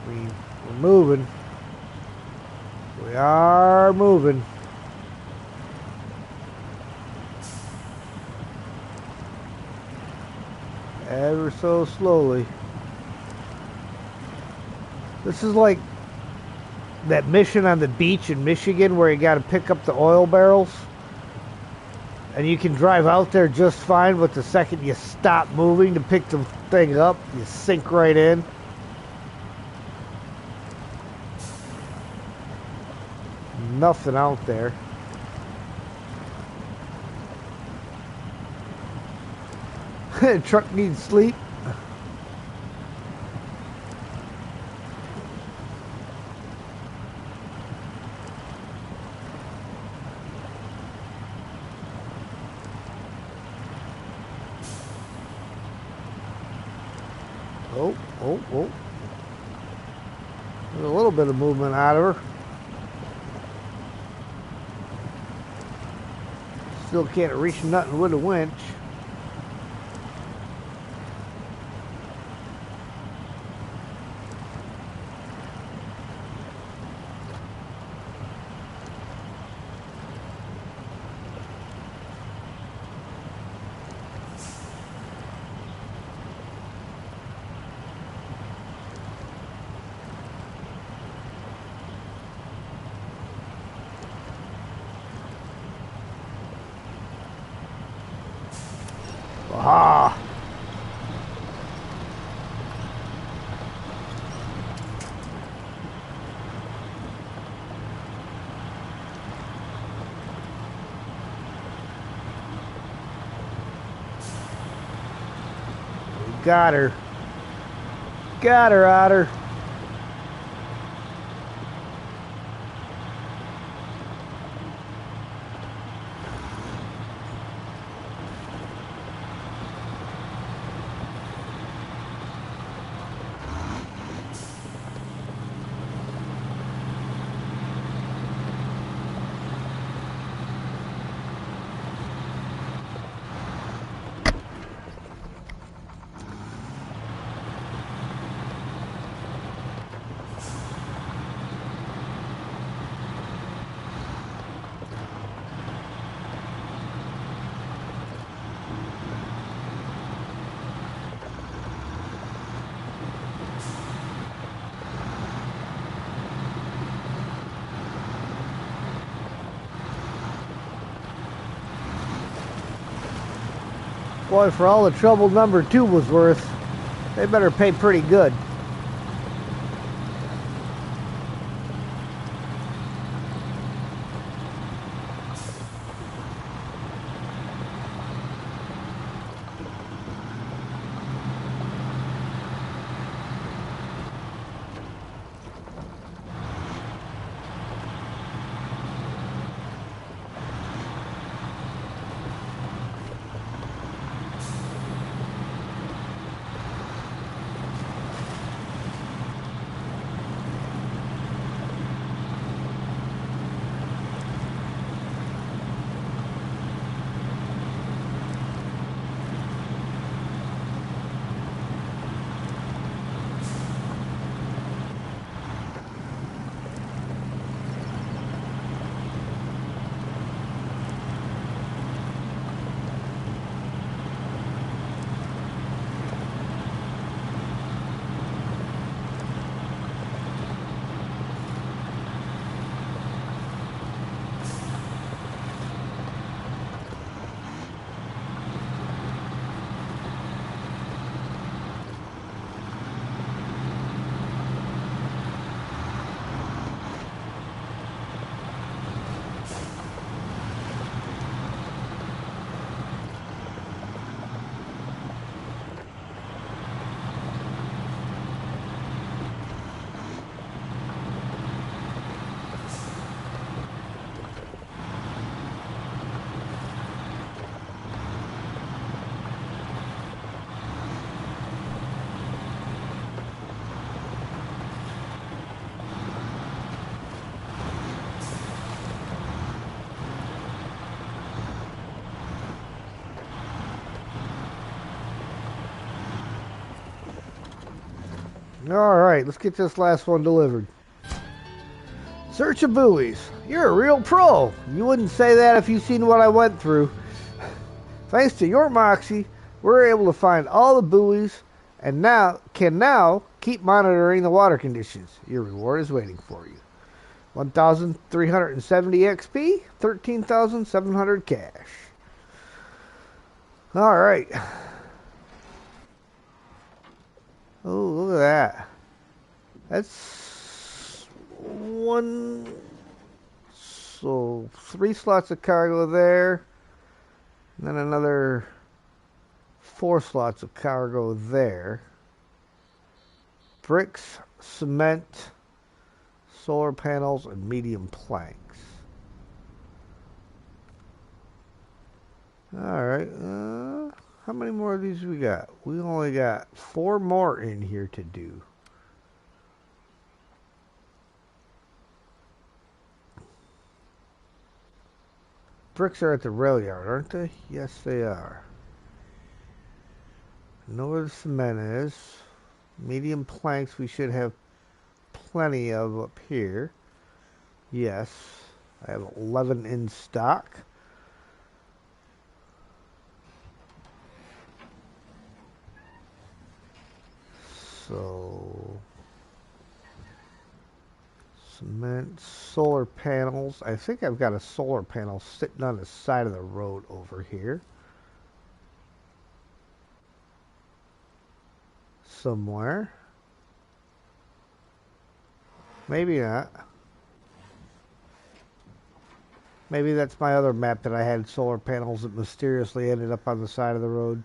We're moving. We are moving. Ever so slowly. This is like that mission on the beach in Michigan where you got to pick up the oil barrels. And you can drive out there just fine, but the second you stop moving to pick the thing up, you sink right in. Nothing out there. Truck needs sleep. Oh. There's a little bit of movement out of her. Still can't reach nothing with a winch. Ah! We got her. Got her, Otter. Boy, for all the trouble number 2 was worth, they better pay pretty good. Alright, let's get this last one delivered. Search of buoys. You're a real pro. You wouldn't say that if you'd seen what I went through. Thanks to your moxie, we're able to find all the buoys and can now keep monitoring the water conditions. Your reward is waiting for you. 1,370 XP, 13,700 cash. Alright. Oh, look at that. That's one. So 3 slots of cargo there. And then another 4 slots of cargo there. Bricks, cement, solar panels, and medium planks. Alright. How many more of these we got? We only got 4 more in here to do. Bricks are at the rail yard, aren't they? Yes, they are. I know where the cement is. Medium planks we should have plenty of up here. Yes. I have 11 in stock. So, cement, solar panels. I think I've got a solar panel sitting on the side of the road over here. Somewhere. Maybe not. Maybe that's my other map that I had solar panels that mysteriously ended up on the side of the road.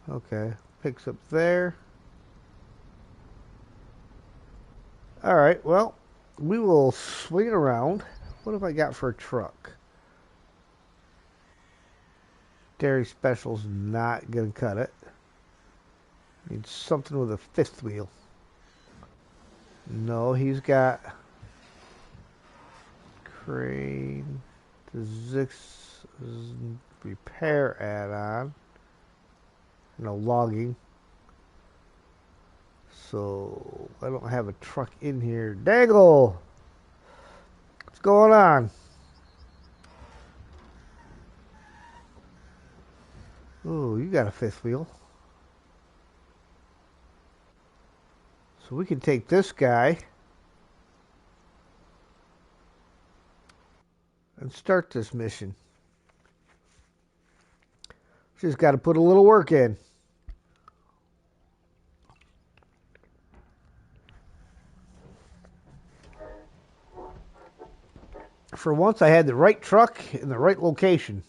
Okay, picks up there. Alright, well, we will swing it around. What have I got for a truck? Dairy Special's not going to cut it. Need something with a 5th wheel. No, he's got crane, the Zix repair add-on. No logging. So I don't have a truck in here. Dangle! What's going on? Oh, you got a 5th wheel. So we can take this guy and start this mission. Just got to put a little work in. For once, I had the right truck in the right location.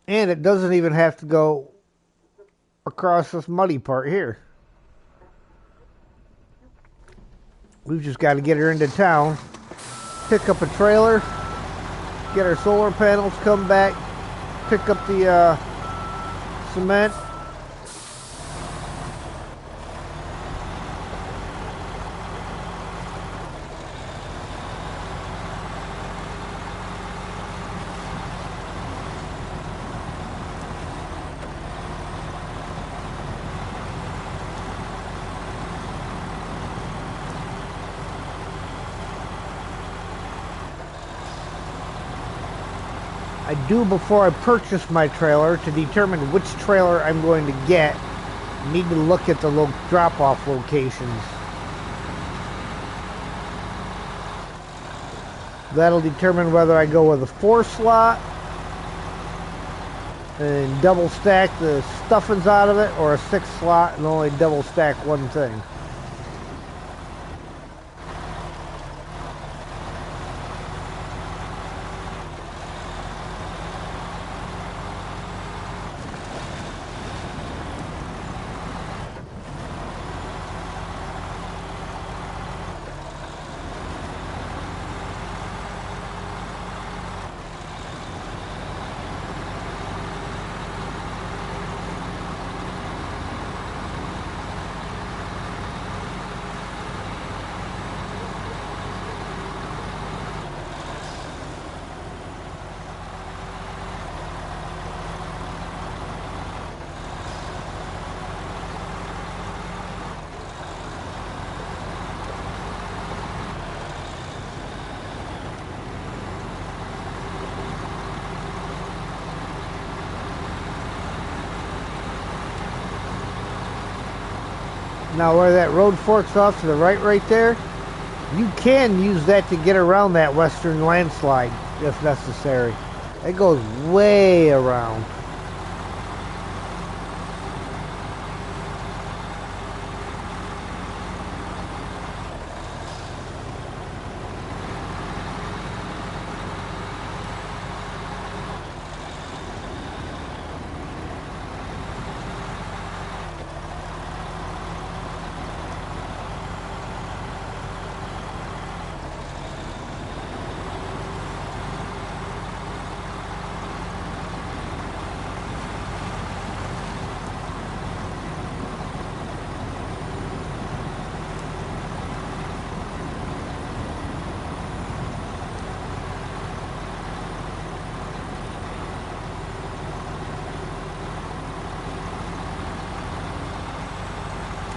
And it doesn't even have to go across this muddy part here. We've just got to get her into town, pick up a trailer, get our solar panels, come back, pick up the cement. I do, before I purchase my trailer, to determine which trailer I'm going to get, need to look at the drop-off locations. That'll determine whether I go with a 4 slot and double stack the stuffings out of it, or a 6 slot and only double stack one thing. Now where that road forks off to the right there, you can use that to get around that western landslide if necessary. It goes way around.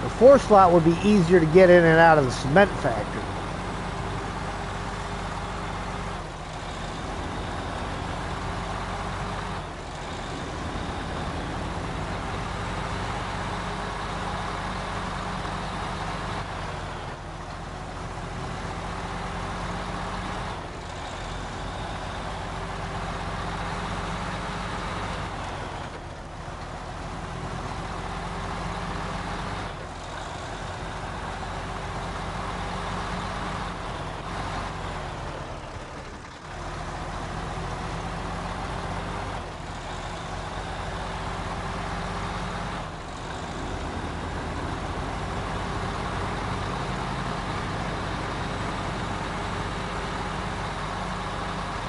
The 4 slot would be easier to get in and out of the cement factory.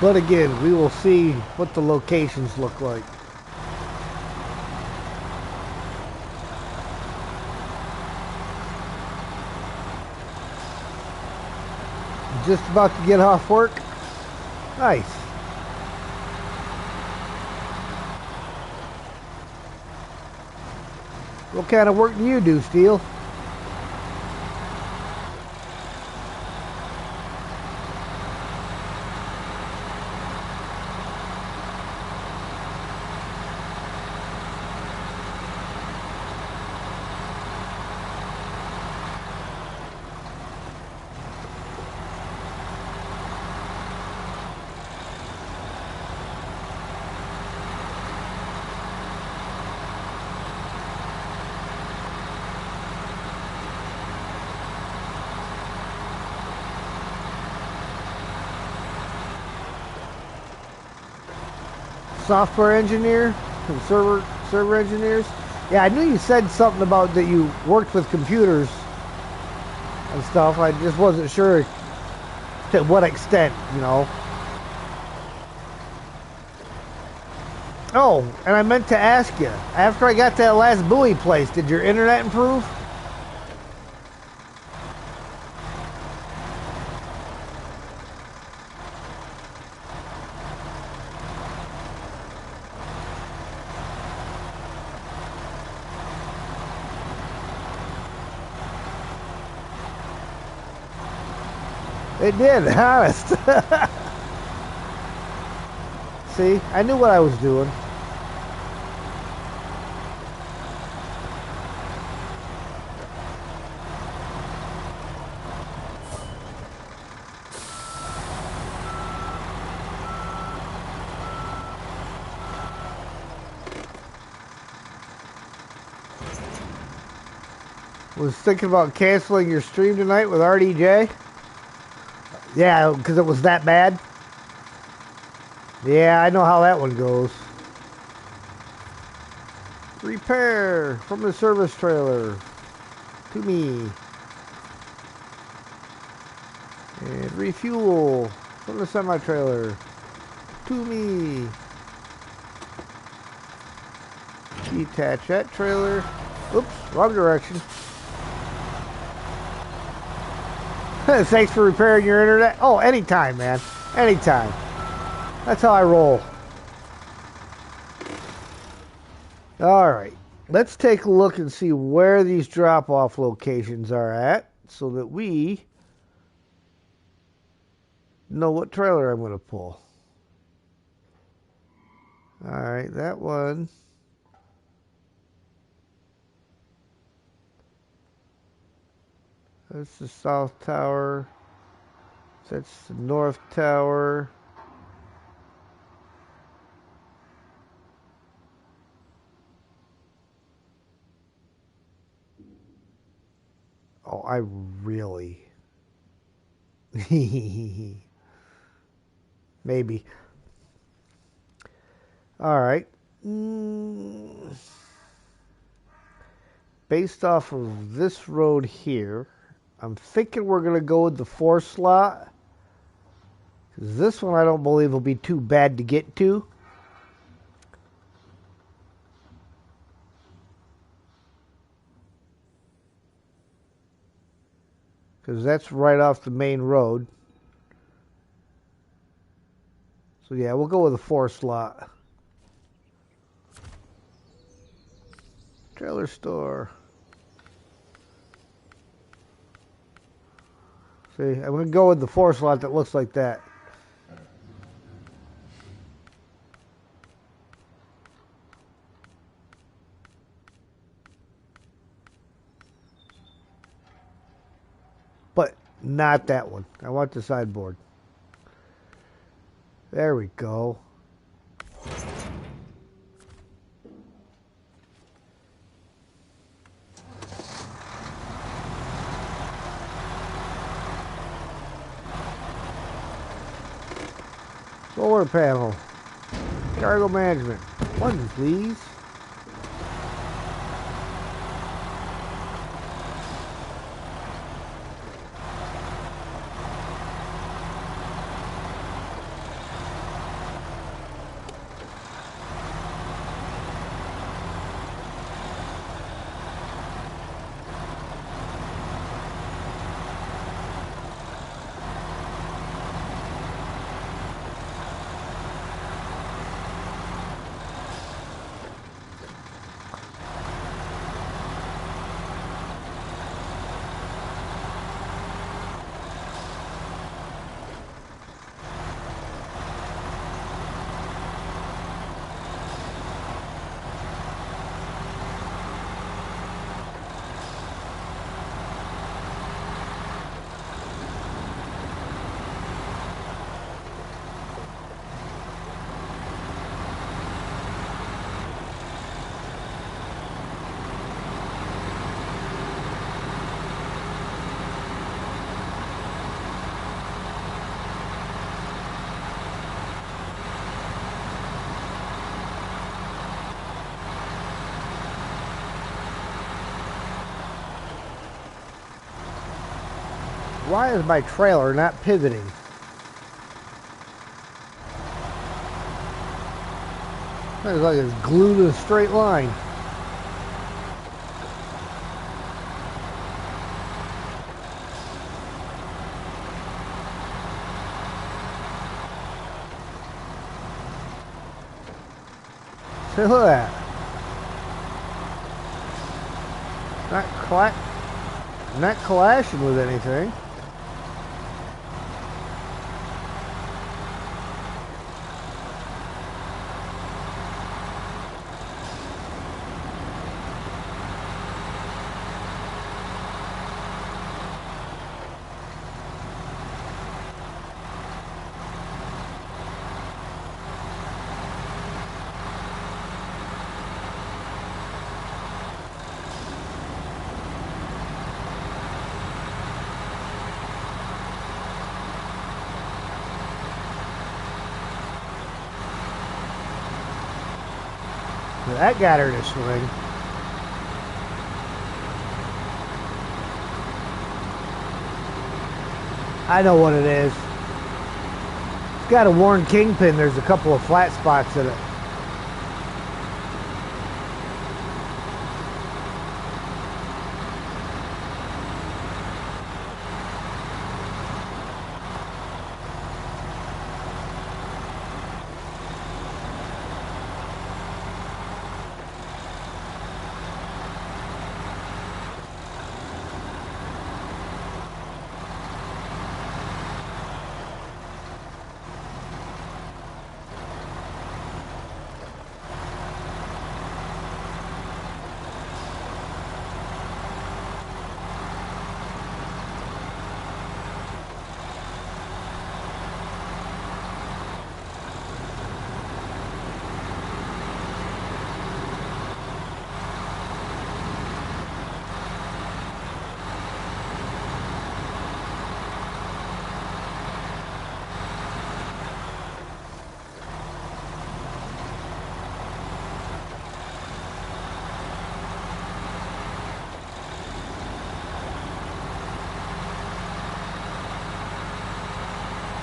But again, we will see what the locations look like. Just about to get off work. Nice. What kind of work do you do, Steel? Software engineer and server engineers. Yeah, I knew you said something about that you worked with computers and stuff. I just wasn't sure to what extent, you know. Oh, and I meant to ask you, after I got that last buoy place, did your internet improve? It did, honest. See, I knew what I was doing. Was thinking about canceling your stream tonight with RDJ. Yeah, because it was that bad. Yeah, I know how that one goes. Repair from the service trailer to me. And refuel from the semi-trailer to me. Detach that trailer. Oops, wrong direction. Thanks for repairing your internet. Oh, anytime, man. Anytime. That's how I roll. Alright. Let's take a look and see where these drop-off locations are at so that we know what trailer I'm going to pull. Alright, that one. That's the south tower. That's the north tower. Oh, I really. Maybe. All right. Based off of this road here, I'm thinking we're going to go with the 4 slot. 'Cause this one I don't believe will be too bad to get to. Because that's right off the main road. So yeah, we'll go with the 4 slot. Trailer store. See, I'm going to go with the 4 slot that looks like that. But not that one. I want the sideboard. There we go. Solar panel. Cargo management. One, please. Why is my trailer not pivoting? It's like it's glued in a straight line. See, look at that. Not clashing with anything. That got her to swing. I know what it is. It's got a worn kingpin. There's a couple of flat spots in it.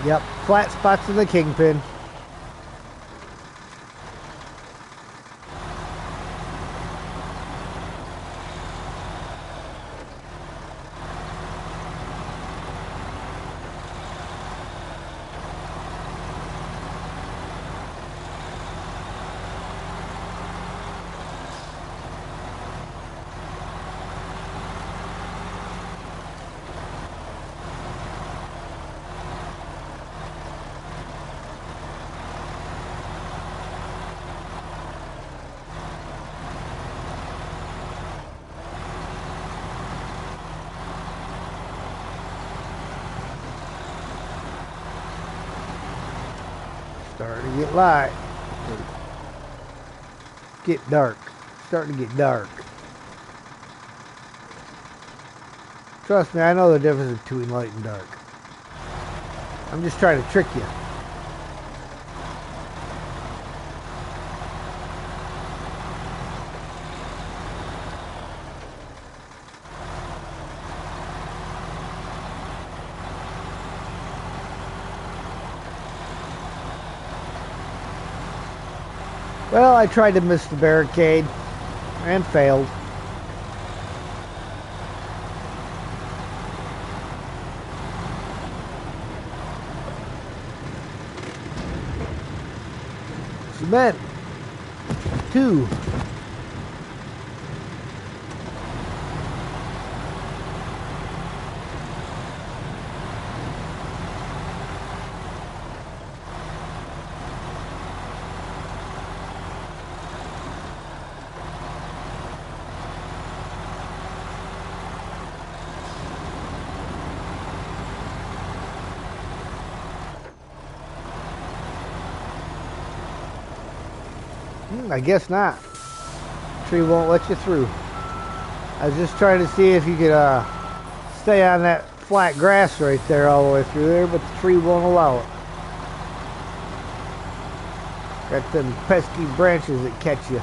Yep, flat spots in the kingpin. Starting to get light. Get dark. Starting to get dark. Trust me, I know the difference between light and dark. I'm just trying to trick you. Well, I tried to miss the barricade and failed. Cement. 2. I guess not. Tree won't let you through. I was just trying to see if you could stay on that flat grass right there all the way through there, but the tree won't allow it. Got them pesky branches that catch you.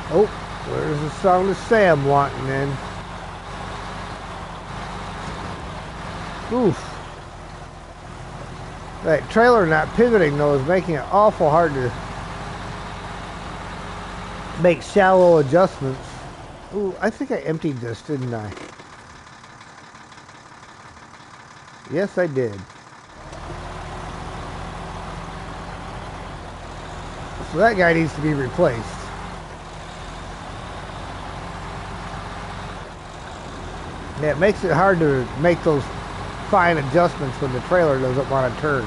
Oh, there's the sound of Sam wanting in. Oof. That trailer not pivoting though is making it awful hard to make shallow adjustments. Ooh, I think I emptied this, didn't I? Yes, I did. So that guy needs to be replaced. Yeah, it makes it hard to make those fine adjustments when the trailer doesn't want to turn.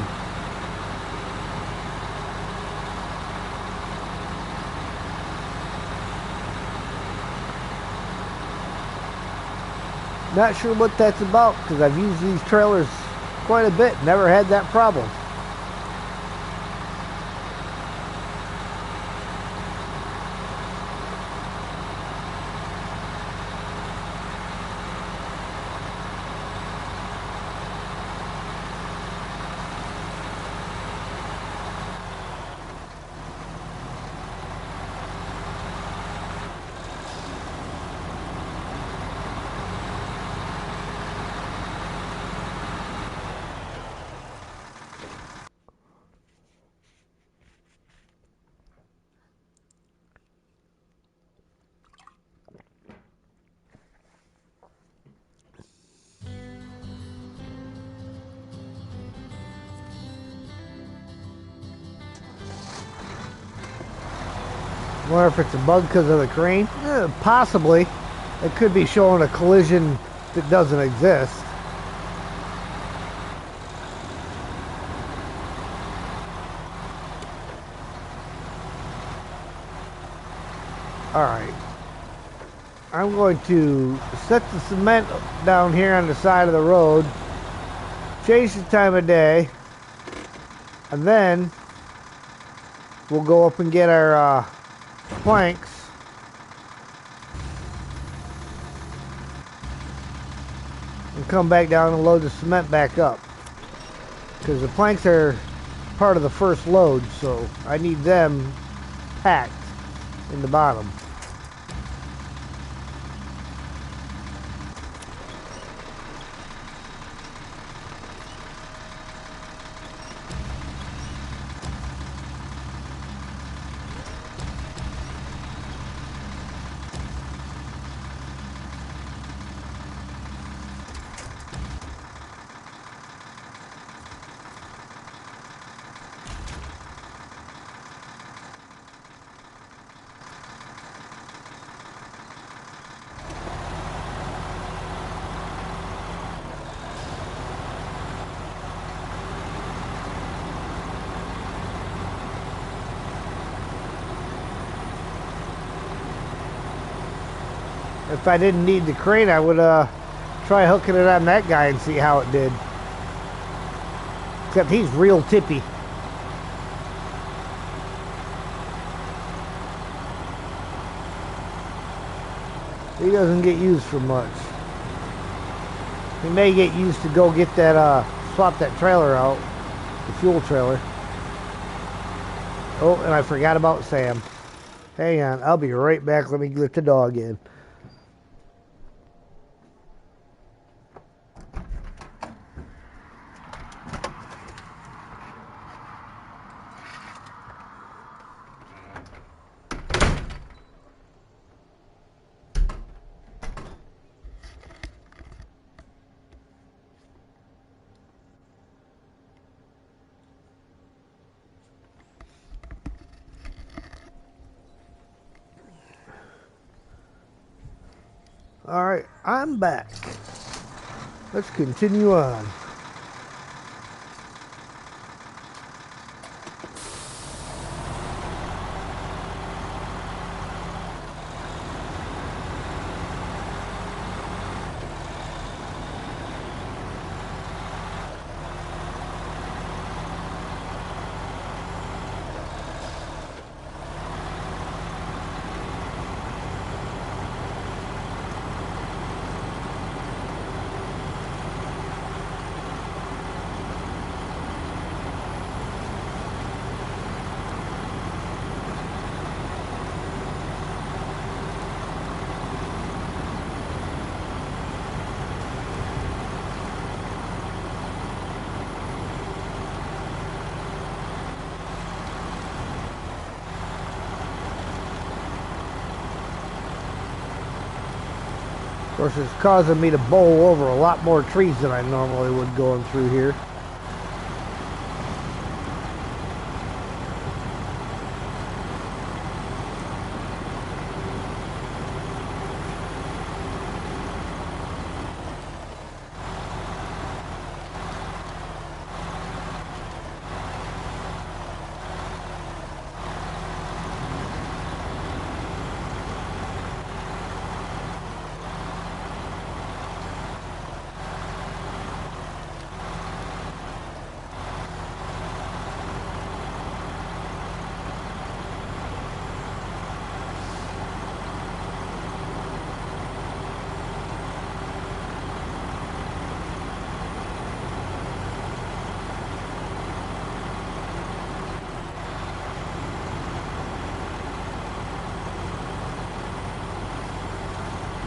Not sure what that's about because I've used these trailers quite a bit, never had that problem. Wonder if it's a bug because of the crane? Possibly. It could be showing a collision that doesn't exist. Alright. I'm going to set the cement down here on the side of the road, change the time of day, and then we'll go up and get our planks. And come back down and load the cement back up. Because the planks are part of the first load, so I need them packed in the bottom. If I didn't need the crane, I would try hooking it on that guy and see how it did. Except he's real tippy. He doesn't get used for much. He may get used to go get that, swap that trailer out. The fuel trailer. Oh, and I forgot about Sam. Hang on, I'll be right back. Let me let the dog in. Alright, I'm back. Let's continue on. Of course, it's causing me to bowl over a lot more trees than I normally would going through here.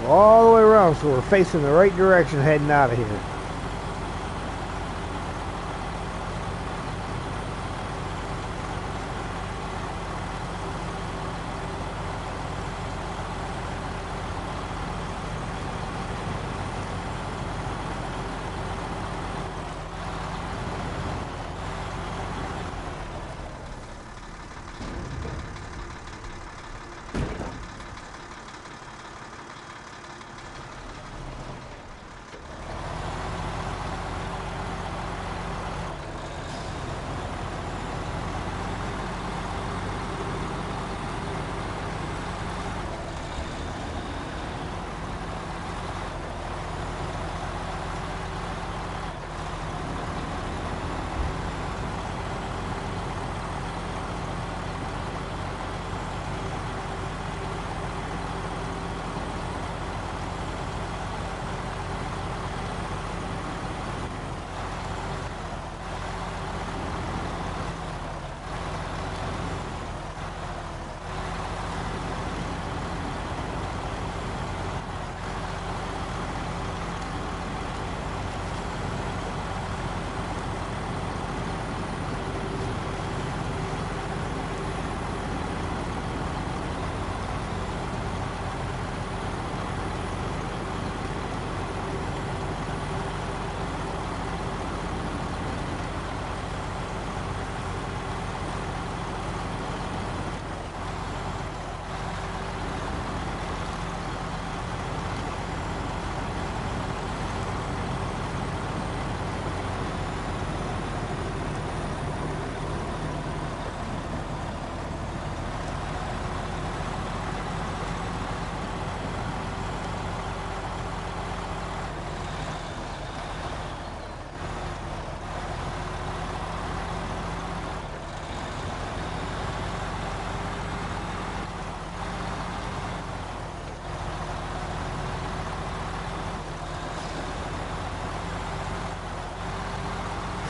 All the way around, so we're facing the right direction heading out of here.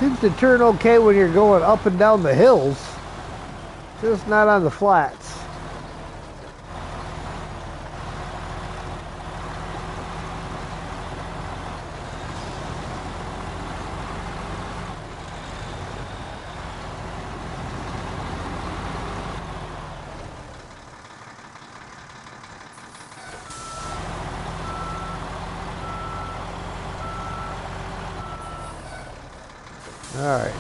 Seems to turn okay when you're going up and down the hills. Just not on the flats. Alright.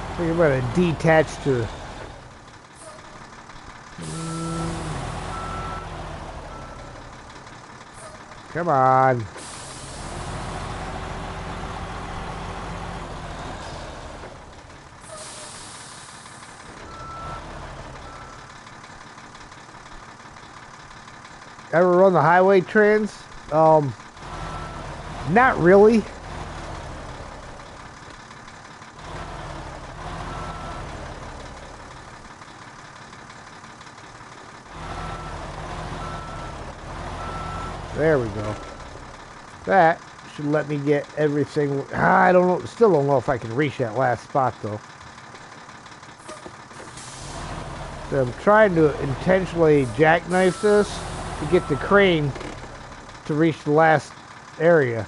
I think I'm going to detach to... Come on. Ever run the highway trans? Not really. There we go. That should let me get everything. I don't know. Still don't know if I can reach that last spot though. So I'm trying to intentionally jackknife this to get the crane to reach the last area.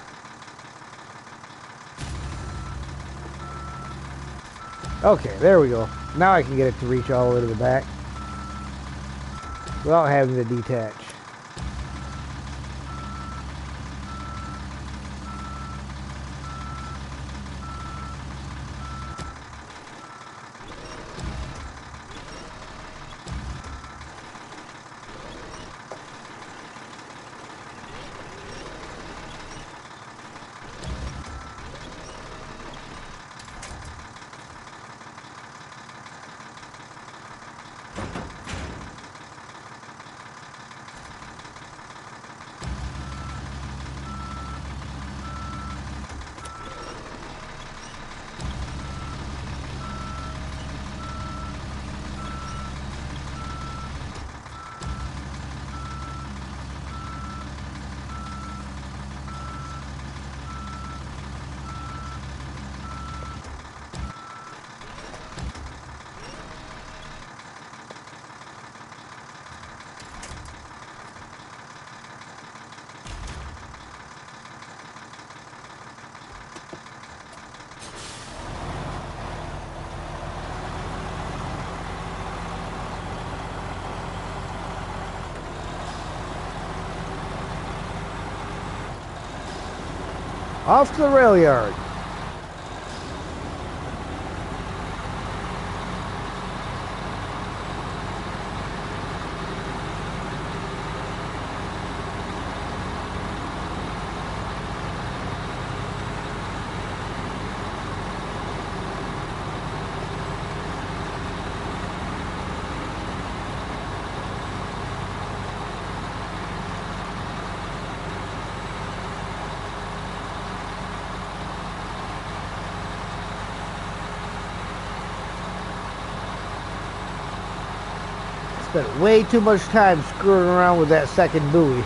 Okay, there we go. Now I can get it to reach all the way to the back without having to detach. Off to the rail yard. Spent way too much time screwing around with that second buoy.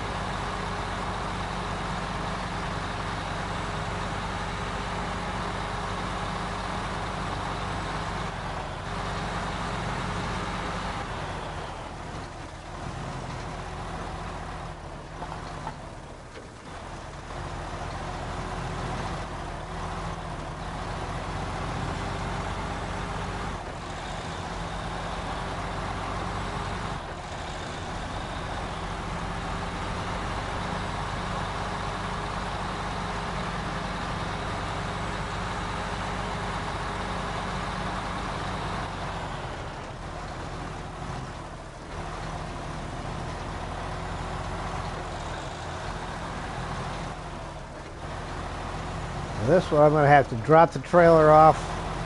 This one I'm going to have to drop the trailer off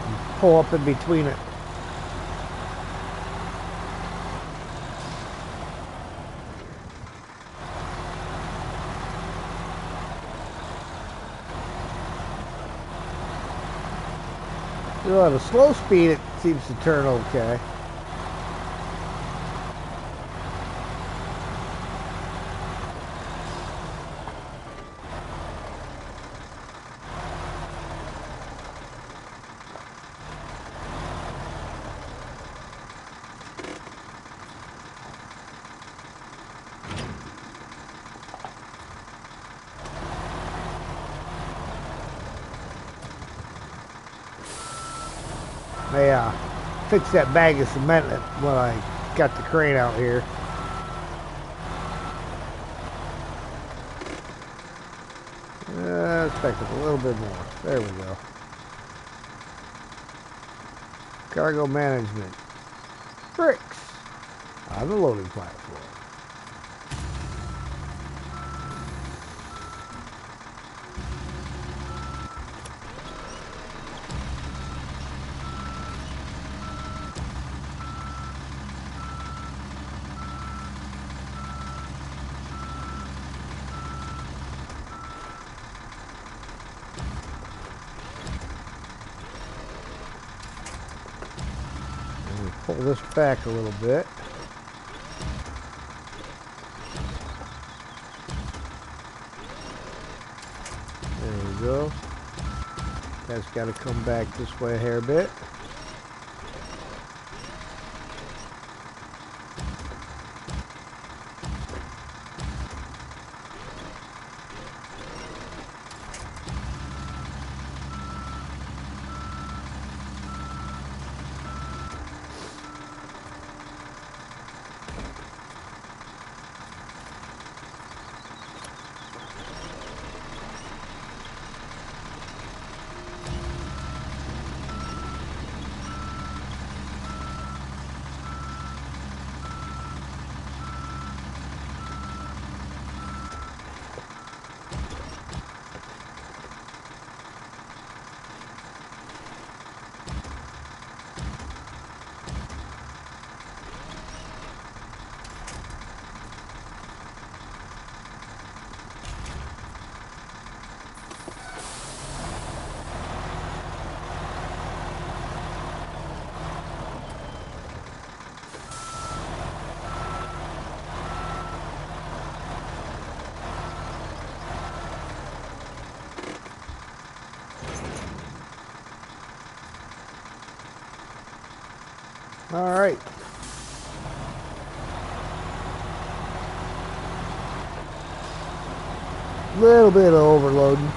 and pull up in between it. At a slow speed it seems to turn okay. fixed that bag of cement when I got the crane out here. Let's back up a little bit more. There we go. Cargo management. Bricks on the loading platform. Pull this back a little bit. There we go. That's got to come back this way a hair bit. All right. Little bit of overloading.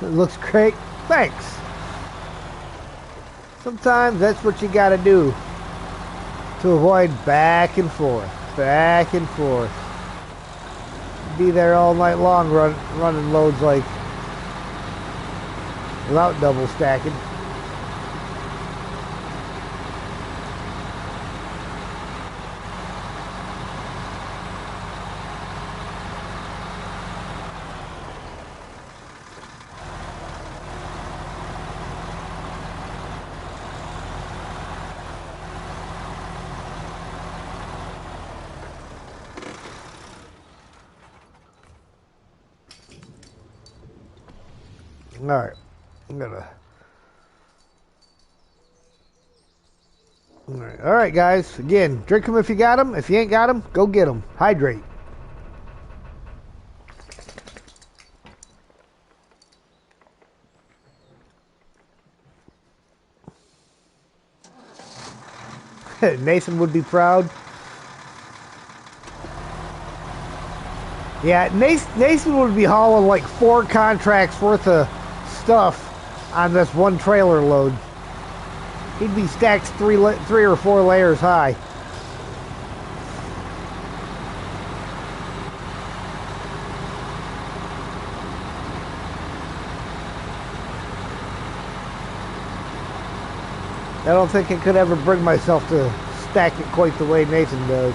It looks great. Thanks. Sometimes that's what you gotta do to avoid back and forth. Back and forth. Be there all night long running loads like without double stacking. All right, I'm gonna. All right, guys. Again, drink them if you got them. If you ain't got them, go get them. Hydrate. Nathan would be proud. Yeah, Nathan would be hauling like 4 contracts worth of stuff on this one trailer load. He'd be stacked 3 or 4 layers high. I don't think I could ever bring myself to stack it quite the way Nathan does.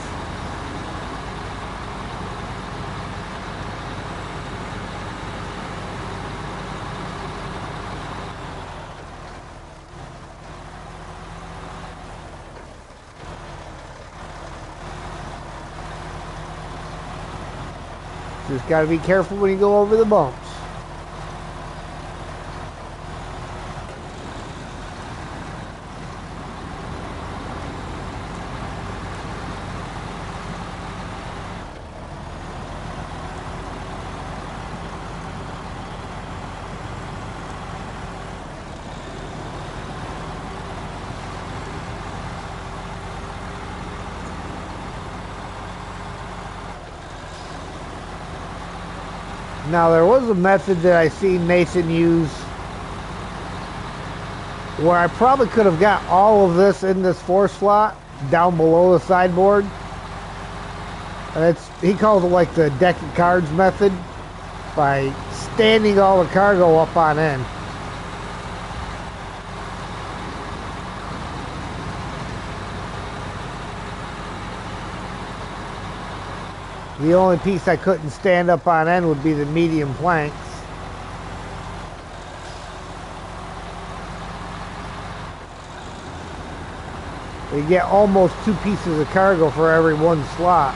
Just got to be careful when you go over the bumps. Now there was a method that I seen Nathan use where I probably could have got all of this in this 4 slot down below the sideboard. And he calls it like the deck of cards method, by standing all the cargo up on end. The only piece I couldn't stand up on end would be the medium planks. You get almost 2 pieces of cargo for every 1 slot.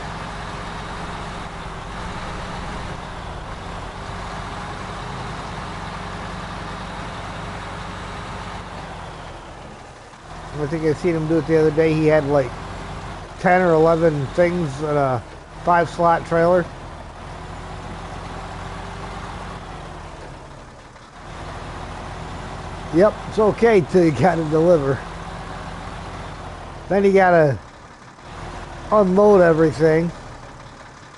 I think I seen him do it the other day. He had like 10 or 11 things in a 5 slot trailer. Yep, it's okay till you gotta deliver. Then you gotta unload everything.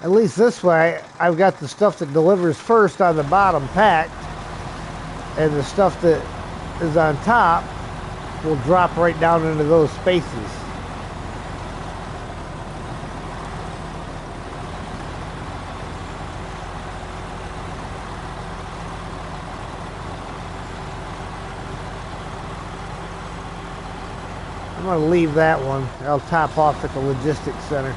At least this way, I've got the stuff that delivers first on the bottom packed, and the stuff that is on top will drop right down into those spaces. I'm going to leave that one. I'll top off at the logistics center.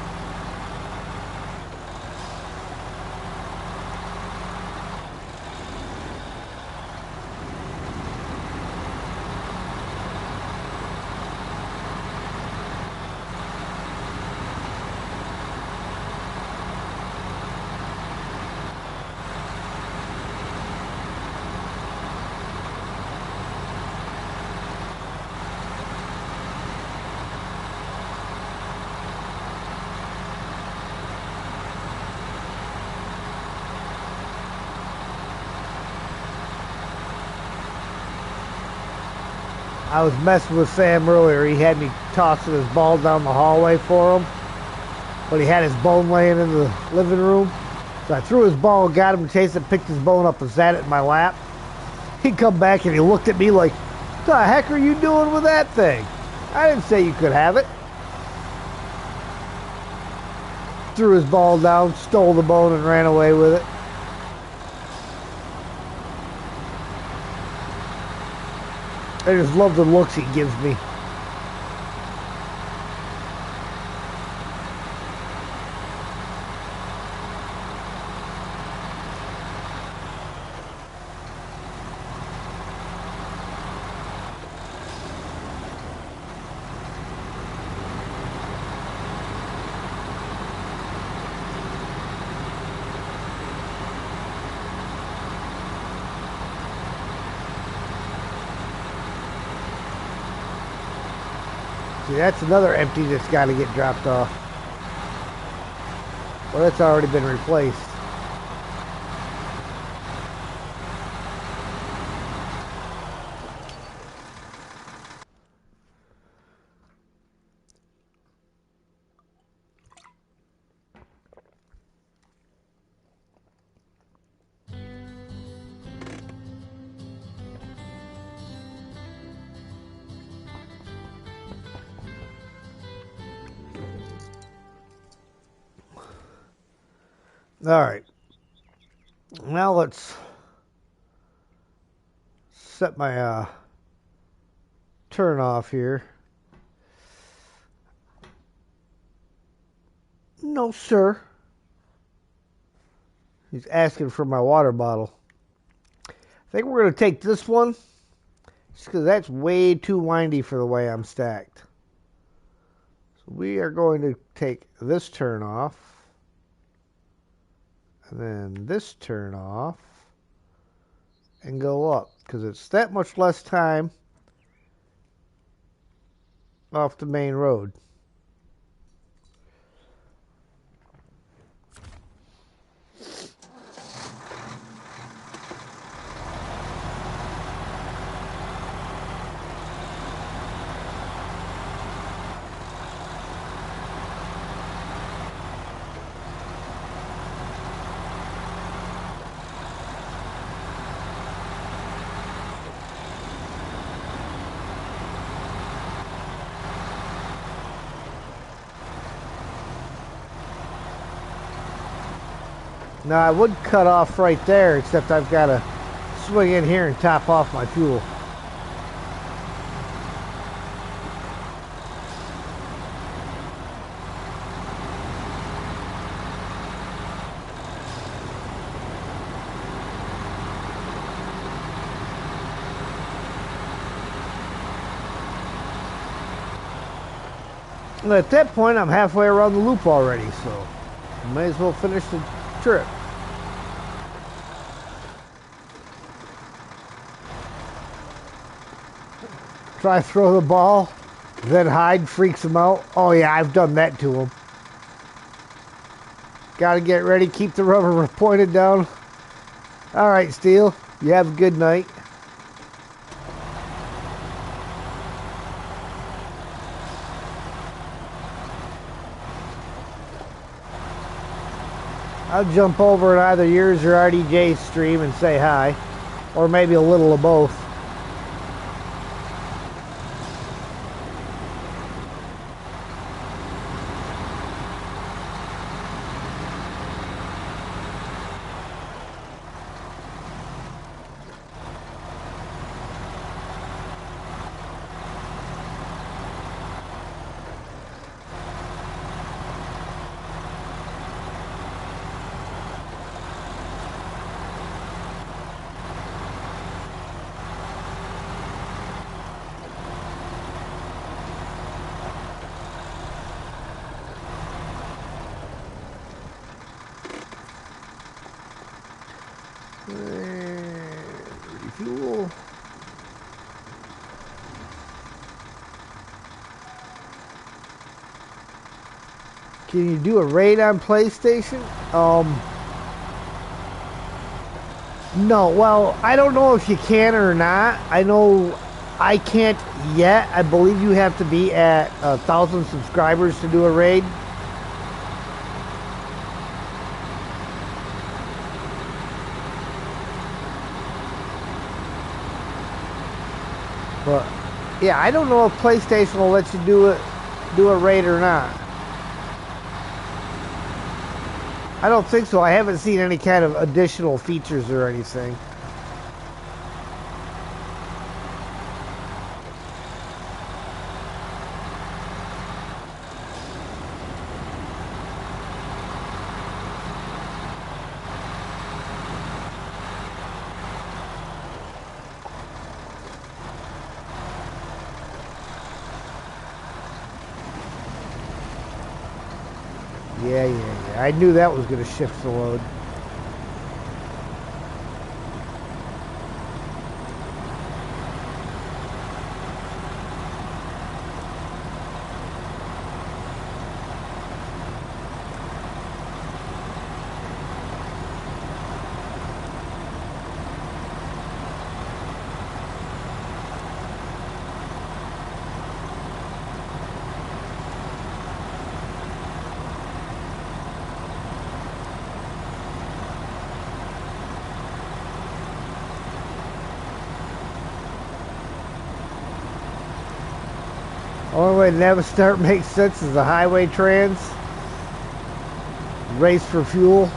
I was messing with Sam earlier. He had me tossing his ball down the hallway for him, but he had his bone laying in the living room. So I threw his ball, got him to chase it, picked his bone up and sat it in my lap. He come back and he looked at me like, "What the heck are you doing with that thing? I didn't say you could have it." Threw his ball down, stole the bone and ran away with it. I just love the looks he gives me. See, that's another empty that's got to get dropped off. Well, that's already been replaced. All right. Now let's set my turn off here. No, sir. He's asking for my water bottle. I think we're going to take this one, just because that's way too windy for the way I'm stacked. So we are going to take this turn off. And then this turn off and go up, because it's that much less time off the main road. Now I would cut off right there, except I've got to swing in here and top off my fuel. And at that point, I'm halfway around the loop already, so may as well finish the trip. Try to throw the ball, then hide, freaks him out. Oh yeah, I've done that to him. Gotta get ready, keep the rubber pointed down. Alright, Steel, you have a good night. I'll jump over at either yours or RDJ's stream and say hi. Or maybe a little of both. Refuel. Can you do a raid on PlayStation? No, well, I don't know if you can or not. I know I can't yet. I believe you have to be at 1,000 subscribers to do a raid. But yeah, I don't know if PlayStation will let you do a raid or not. I don't think so. I haven't seen any kind of additional features or anything. Yeah. I knew that was going to shift the load. Only way Navistar makes sense is the highway trans. Race for fuel.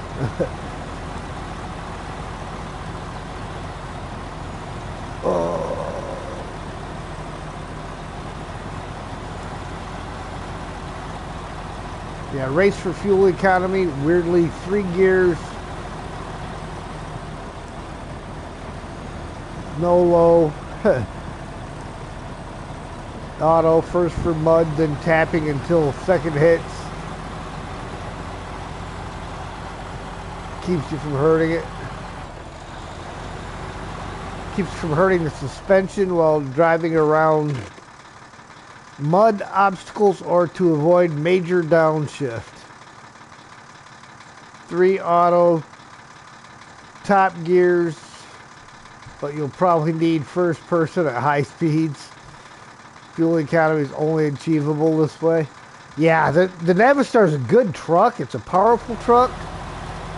Yeah, race for fuel economy. Weirdly, 3 gears. No low. Auto, first for mud, then tapping until second hits. Keeps you from hurting it. Keeps you from hurting the suspension while driving around mud, obstacles, or to avoid major downshift. 3 auto, top gears, but you'll probably need first person at high speeds. Fuel economy is only achievable this way. Yeah, the Navistar is a good truck. It's a powerful truck,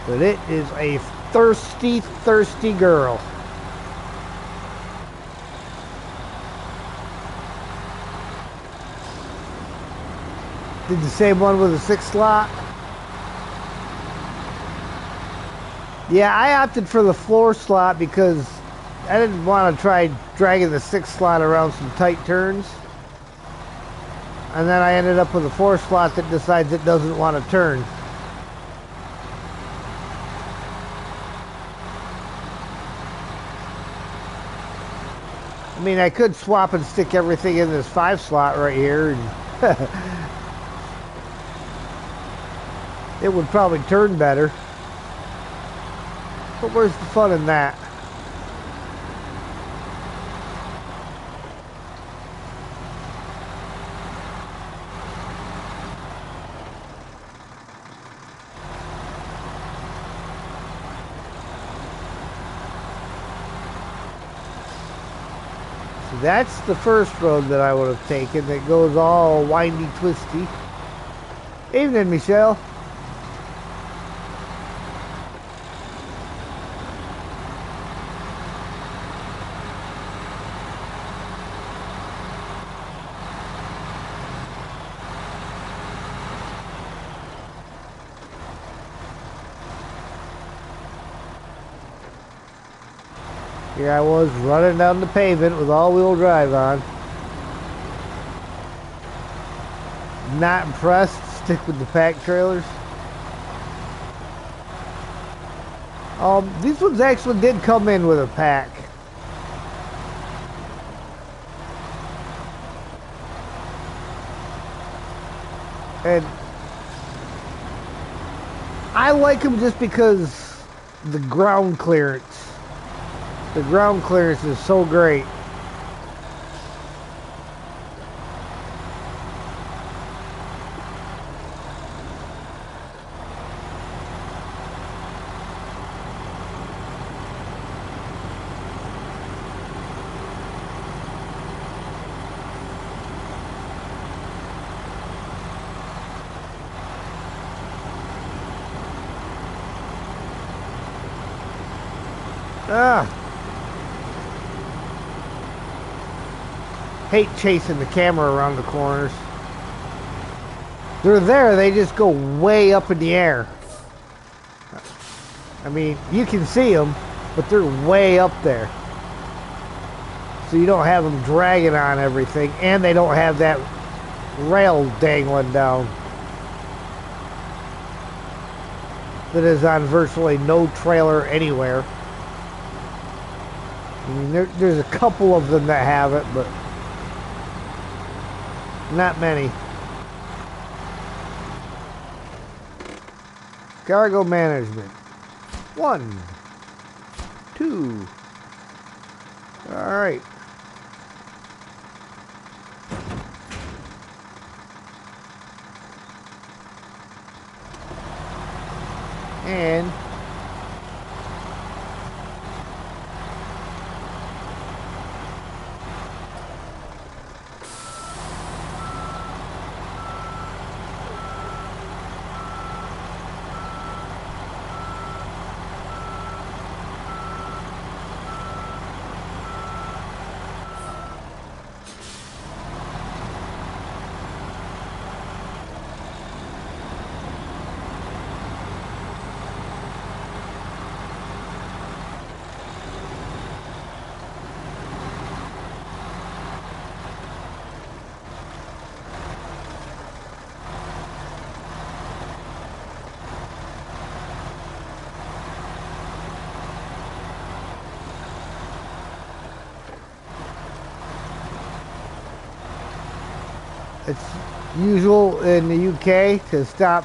but it is a thirsty, thirsty girl. Did the same one with a 6 slot. Yeah, I opted for the floor slot because I didn't want to try dragging the 6 slot around some tight turns. And then I ended up with a 4 slot that decides it doesn't want to turn. I mean, I could swap and stick everything in this 5 slot right here. And it would probably turn better. But where's the fun in that? So that's the first road that I would have taken that goes all windy, twisty. Evening, Michelle. Here I was running down the pavement with all-wheel drive on. Not impressed. Stick with the pack trailers. These ones actually did come in with a pack. And I like them just because the ground clearance. The ground clearance is so great. Ah. Hate chasing the camera around the corners. They're there, they just go way up in the air. I mean, you can see them, but they're way up there. So you don't have them dragging on everything, and they don't have that rail dangling down that is on virtually no trailer anywhere. I mean, there's a couple of them that have it, but not many. Cargo management. 1, 2. All right. And it's usual in the UK to stop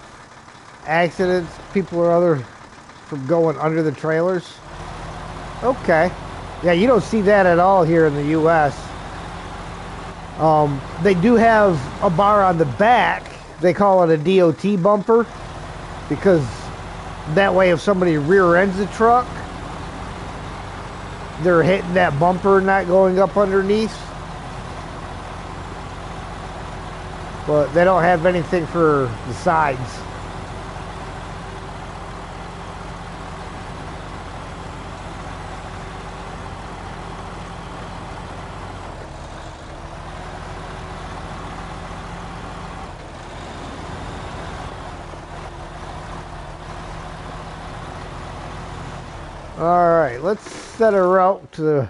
accidents, people or other, from going under the trailers. Okay. Yeah, you don't see that at all here in the US. They do have a bar on the back. They call it a DOT bumper because that way if somebody rear ends the truck, they're hitting that bumper, not going up underneath. But they don't have anything for the sides. Alright, let's set a route to the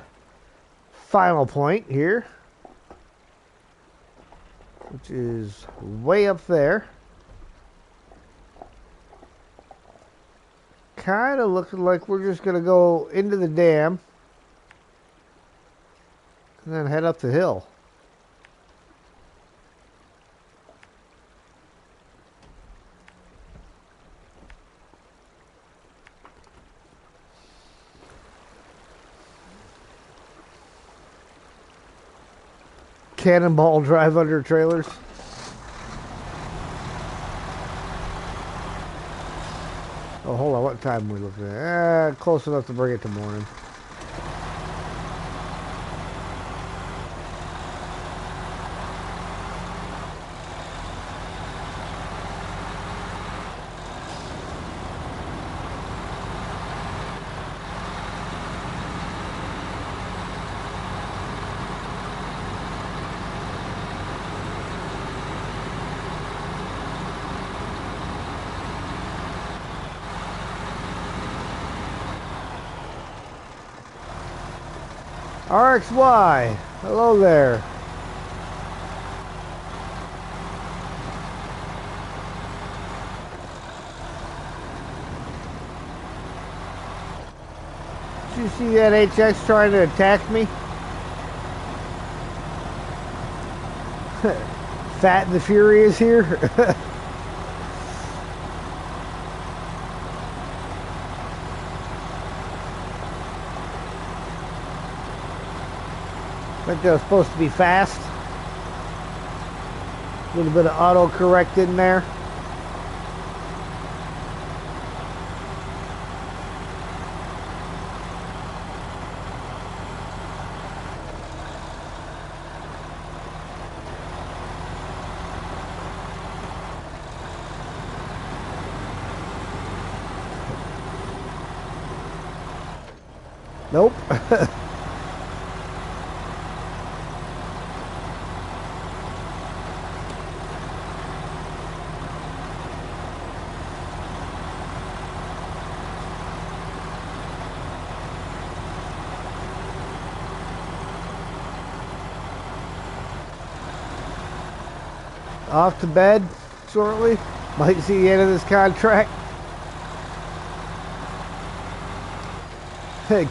final point here, which is way up there. Kind of looking like we're just going to go into the dam and then head up the hill. Cannonball drive under trailers. Oh, hold on. What time are we looking at? Close enough to bring it to morning. RXY, hello there. Did you see that HX trying to attack me? Fat and the Furious here. I think that was supposed to be fast. A little bit of autocorrect in there. Nope. Off to bed shortly. Might see the end of this contract.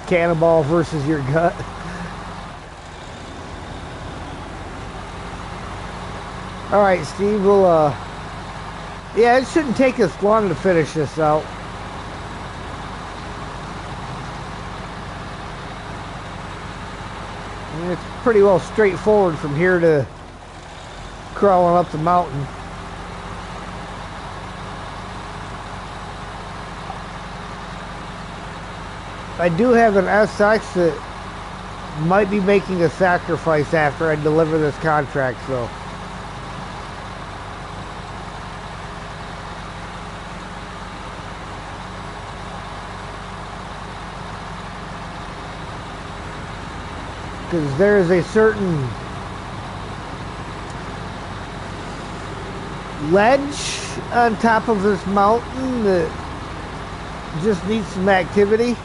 Cannonball versus your gut. Alright, Steve, we'll, yeah, it shouldn't take us long to finish this out. I mean, it's pretty well straightforward from here to crawling up the mountain. I do have an SX that might be making a sacrifice after I deliver this contract, so. Because there is a certain ledge on top of this mountain that just needs some activity.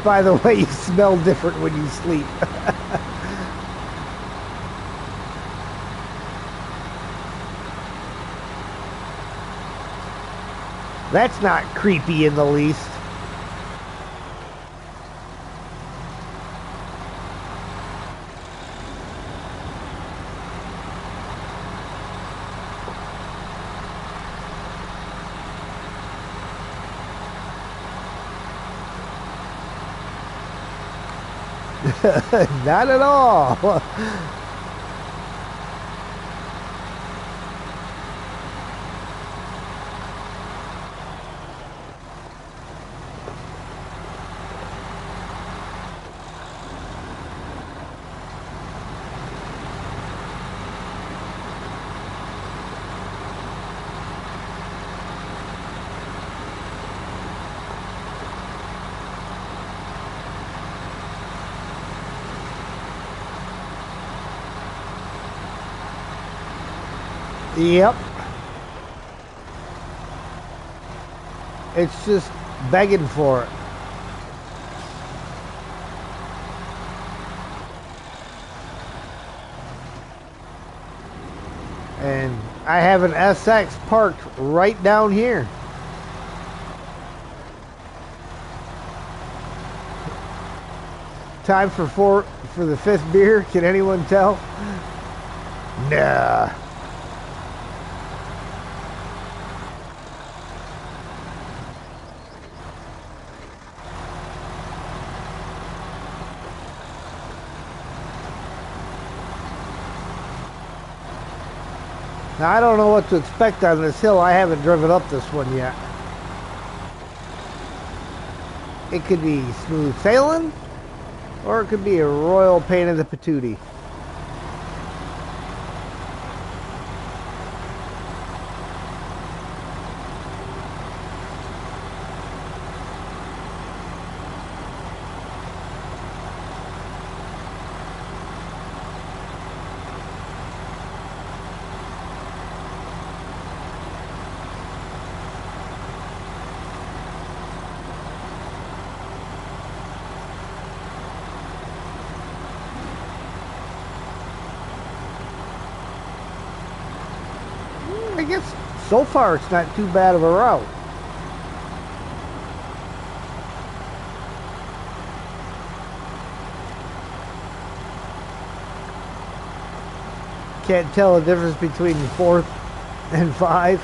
By the way, you smell different when you sleep. That's not creepy in the least. Not at all. Yep. It's just begging for it. And I have an SX parked right down here. Time for the fifth beer. Can anyone tell? Nah. Now, I don't know what to expect on this hill. I haven't driven up this one yet. It could be smooth sailing, or it could be a royal pain in the patootie. I guess so far it's not too bad of a route. Can't tell the difference between 4th and 5.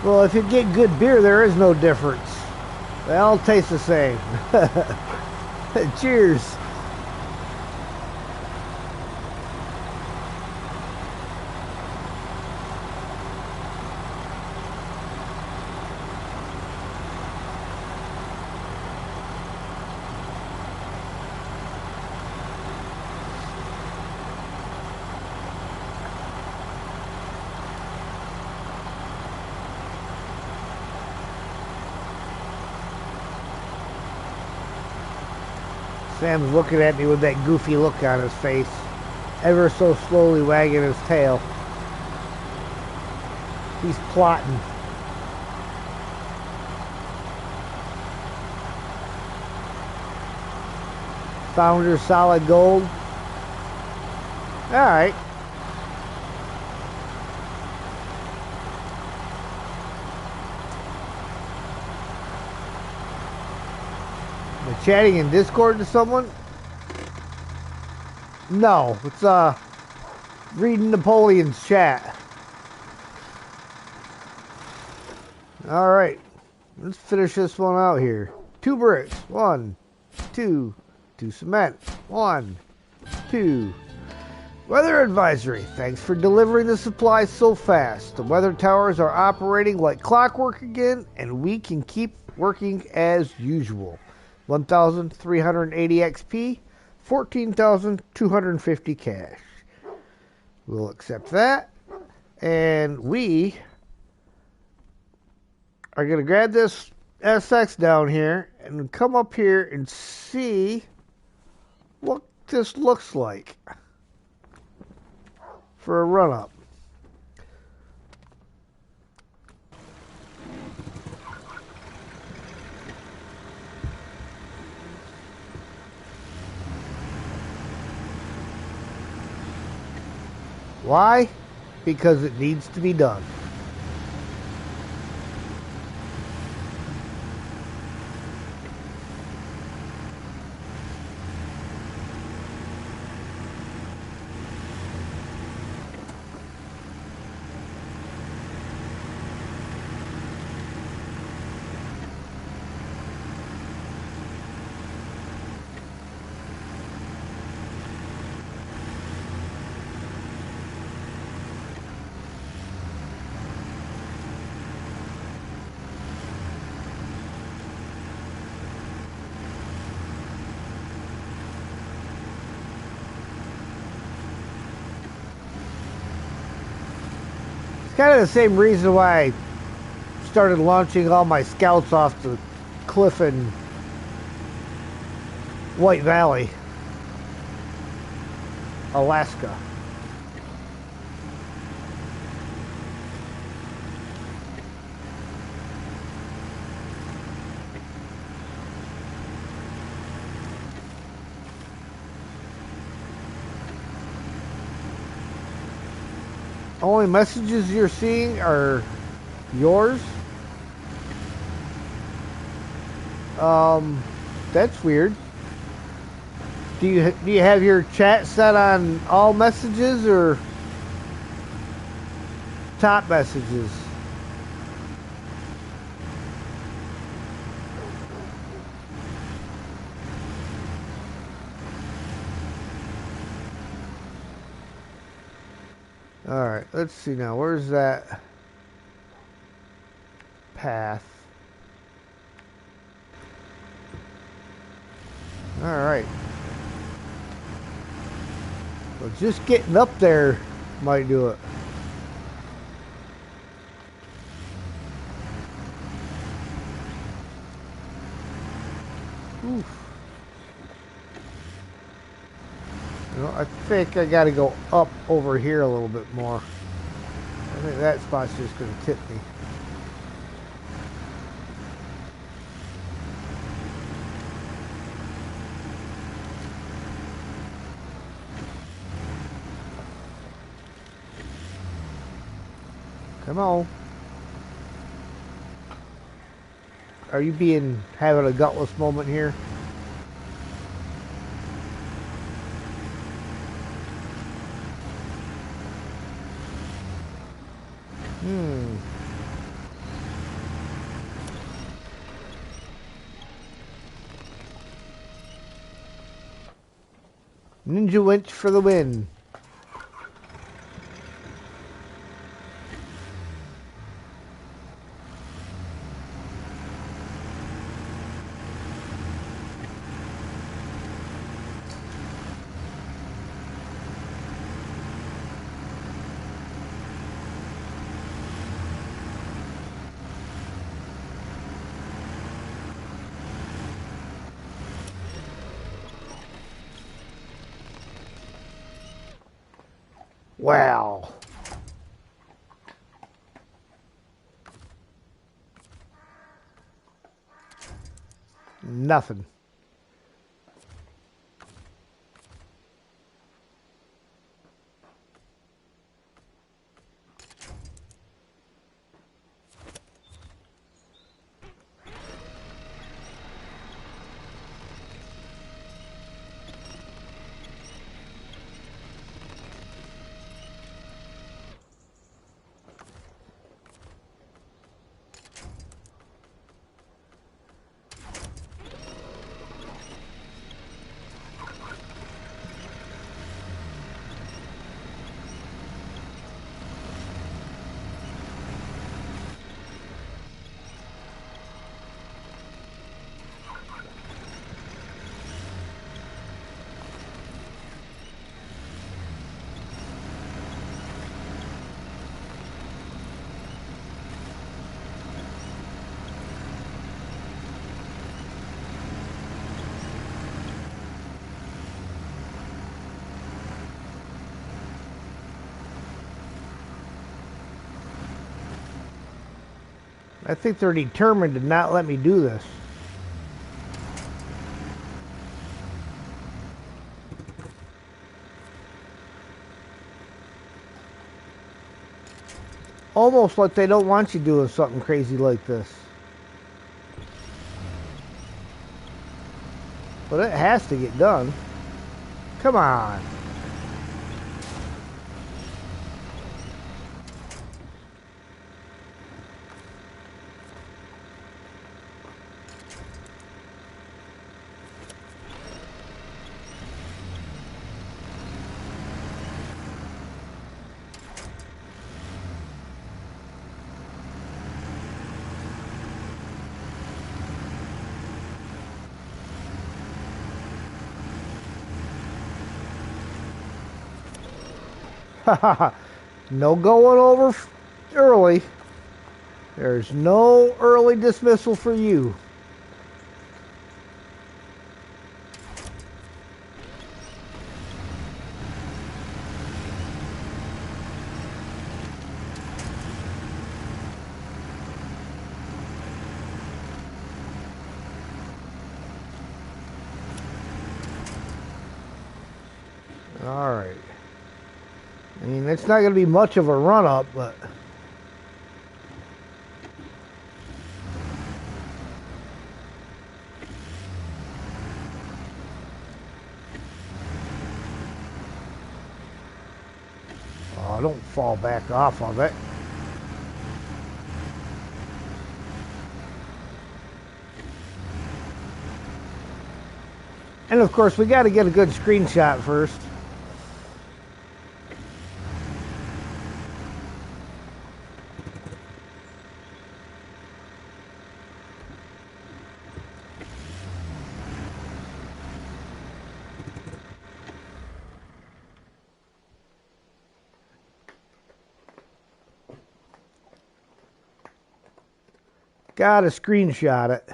Well, if you get good beer, there is no difference. They all taste the same. Cheers. Sam's looking at me with that goofy look on his face, ever so slowly wagging his tail. He's plotting. Founder solid gold. Alright. Chatting in Discord to someone? No, it's reading Napoleon's chat. Alright, let's finish this one out here. 2 bricks, 1, 2, 2 cement, 1, 2. Weather advisory. Thanks for delivering the supplies so fast. The weather towers are operating like clockwork again, and we can keep working as usual. 1,380 XP, 14,250 cash. We'll accept that. And we are going to grab this SX down here and come up here and see what this looks like for a run-up. Why? Because it needs to be done. Kind of the same reason why I started launching all my scouts off the cliff in White Valley. Alaska. Only messages you're seeing are yours? That's weird. Do you have your chat set on all messages or top messages? Alright, let's see now. Where's that path? Alright. Well, just getting up there might do it. Oof. You know, I think I gotta go up over here a little bit more. I think that spot's just gonna tip me. Come on. Are you having a gutless moment here? Ninja winch for the win. Wow. Nothing. I think they're determined to not let me do this. Almost like they don't want you doing something crazy like this. But it has to get done. Come on. No going over early. There's no early dismissal for you. Alright. I mean, it's not going to be much of a run-up, but... Oh, don't fall back off of it. And of course, we got to get a good screenshot first. Got to screenshot it.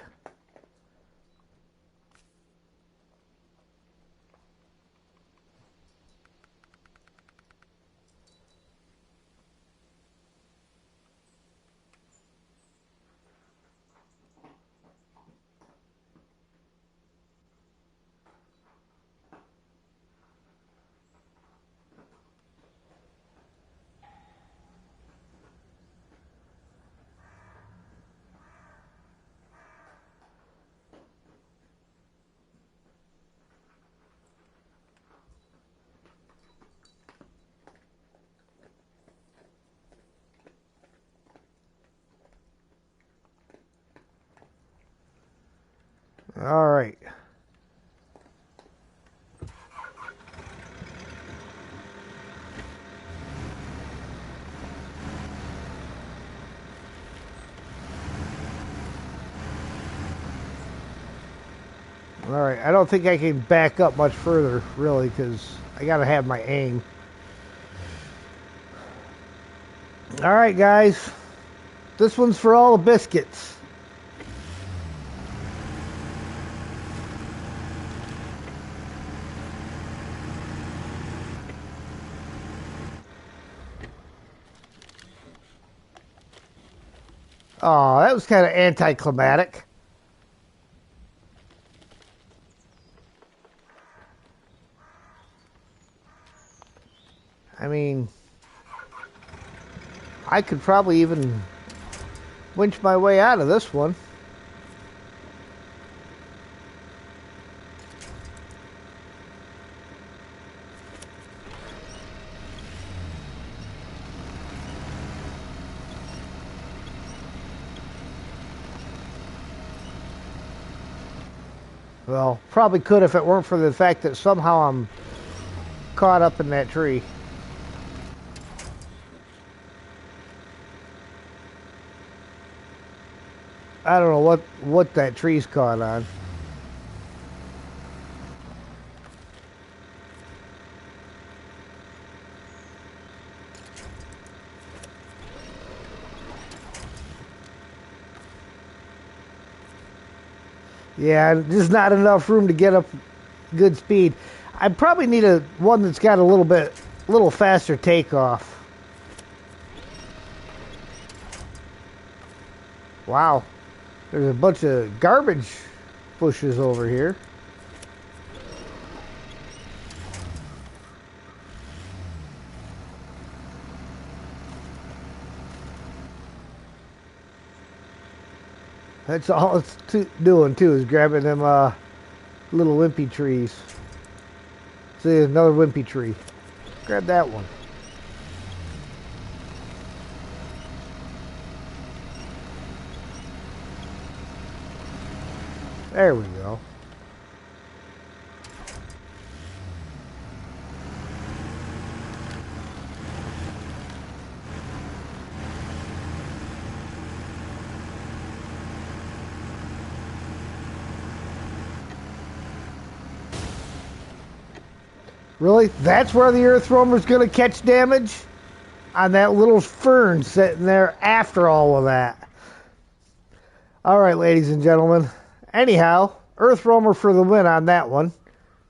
All right. All right. I don't think I can back up much further, really, because I got to have my aim. All right, guys. This one's for all the biscuits. Oh, that was kind of anticlimactic. I mean, I could probably even winch my way out of this one. Well, probably could if it weren't for the fact that somehow I'm caught up in that tree. I don't know what that tree's caught on. Yeah, there's not enough room to get up good speed. I probably need one that's got a little faster takeoff. Wow, there's a bunch of garbage bushes over here. That's all it's doing too, is grabbing them little wimpy trees. See, another wimpy tree. Grab that one. There we go. Really? That's where the earth roamer's going to catch damage? On that little fern sitting there after all of that. Alright, ladies and gentlemen. Anyhow, earth roamer for the win on that one.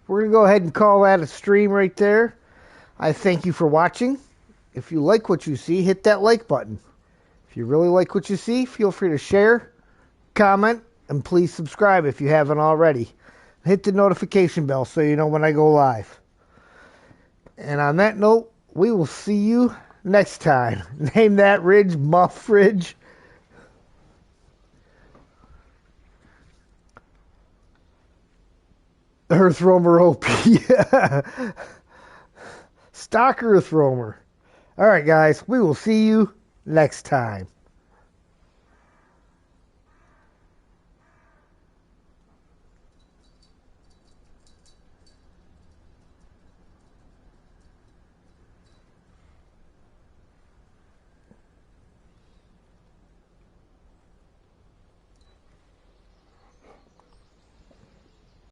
We're going to go ahead and call that a stream right there. I thank you for watching. If you like what you see, hit that like button. If you really like what you see, feel free to share, comment, and please subscribe if you haven't already. Hit the notification bell so you know when I go live. And on that note, we will see you next time. Name that ridge Muff Ridge. Earth Roamer OP. Stock Earth Roamer. All right, guys, we will see you next time.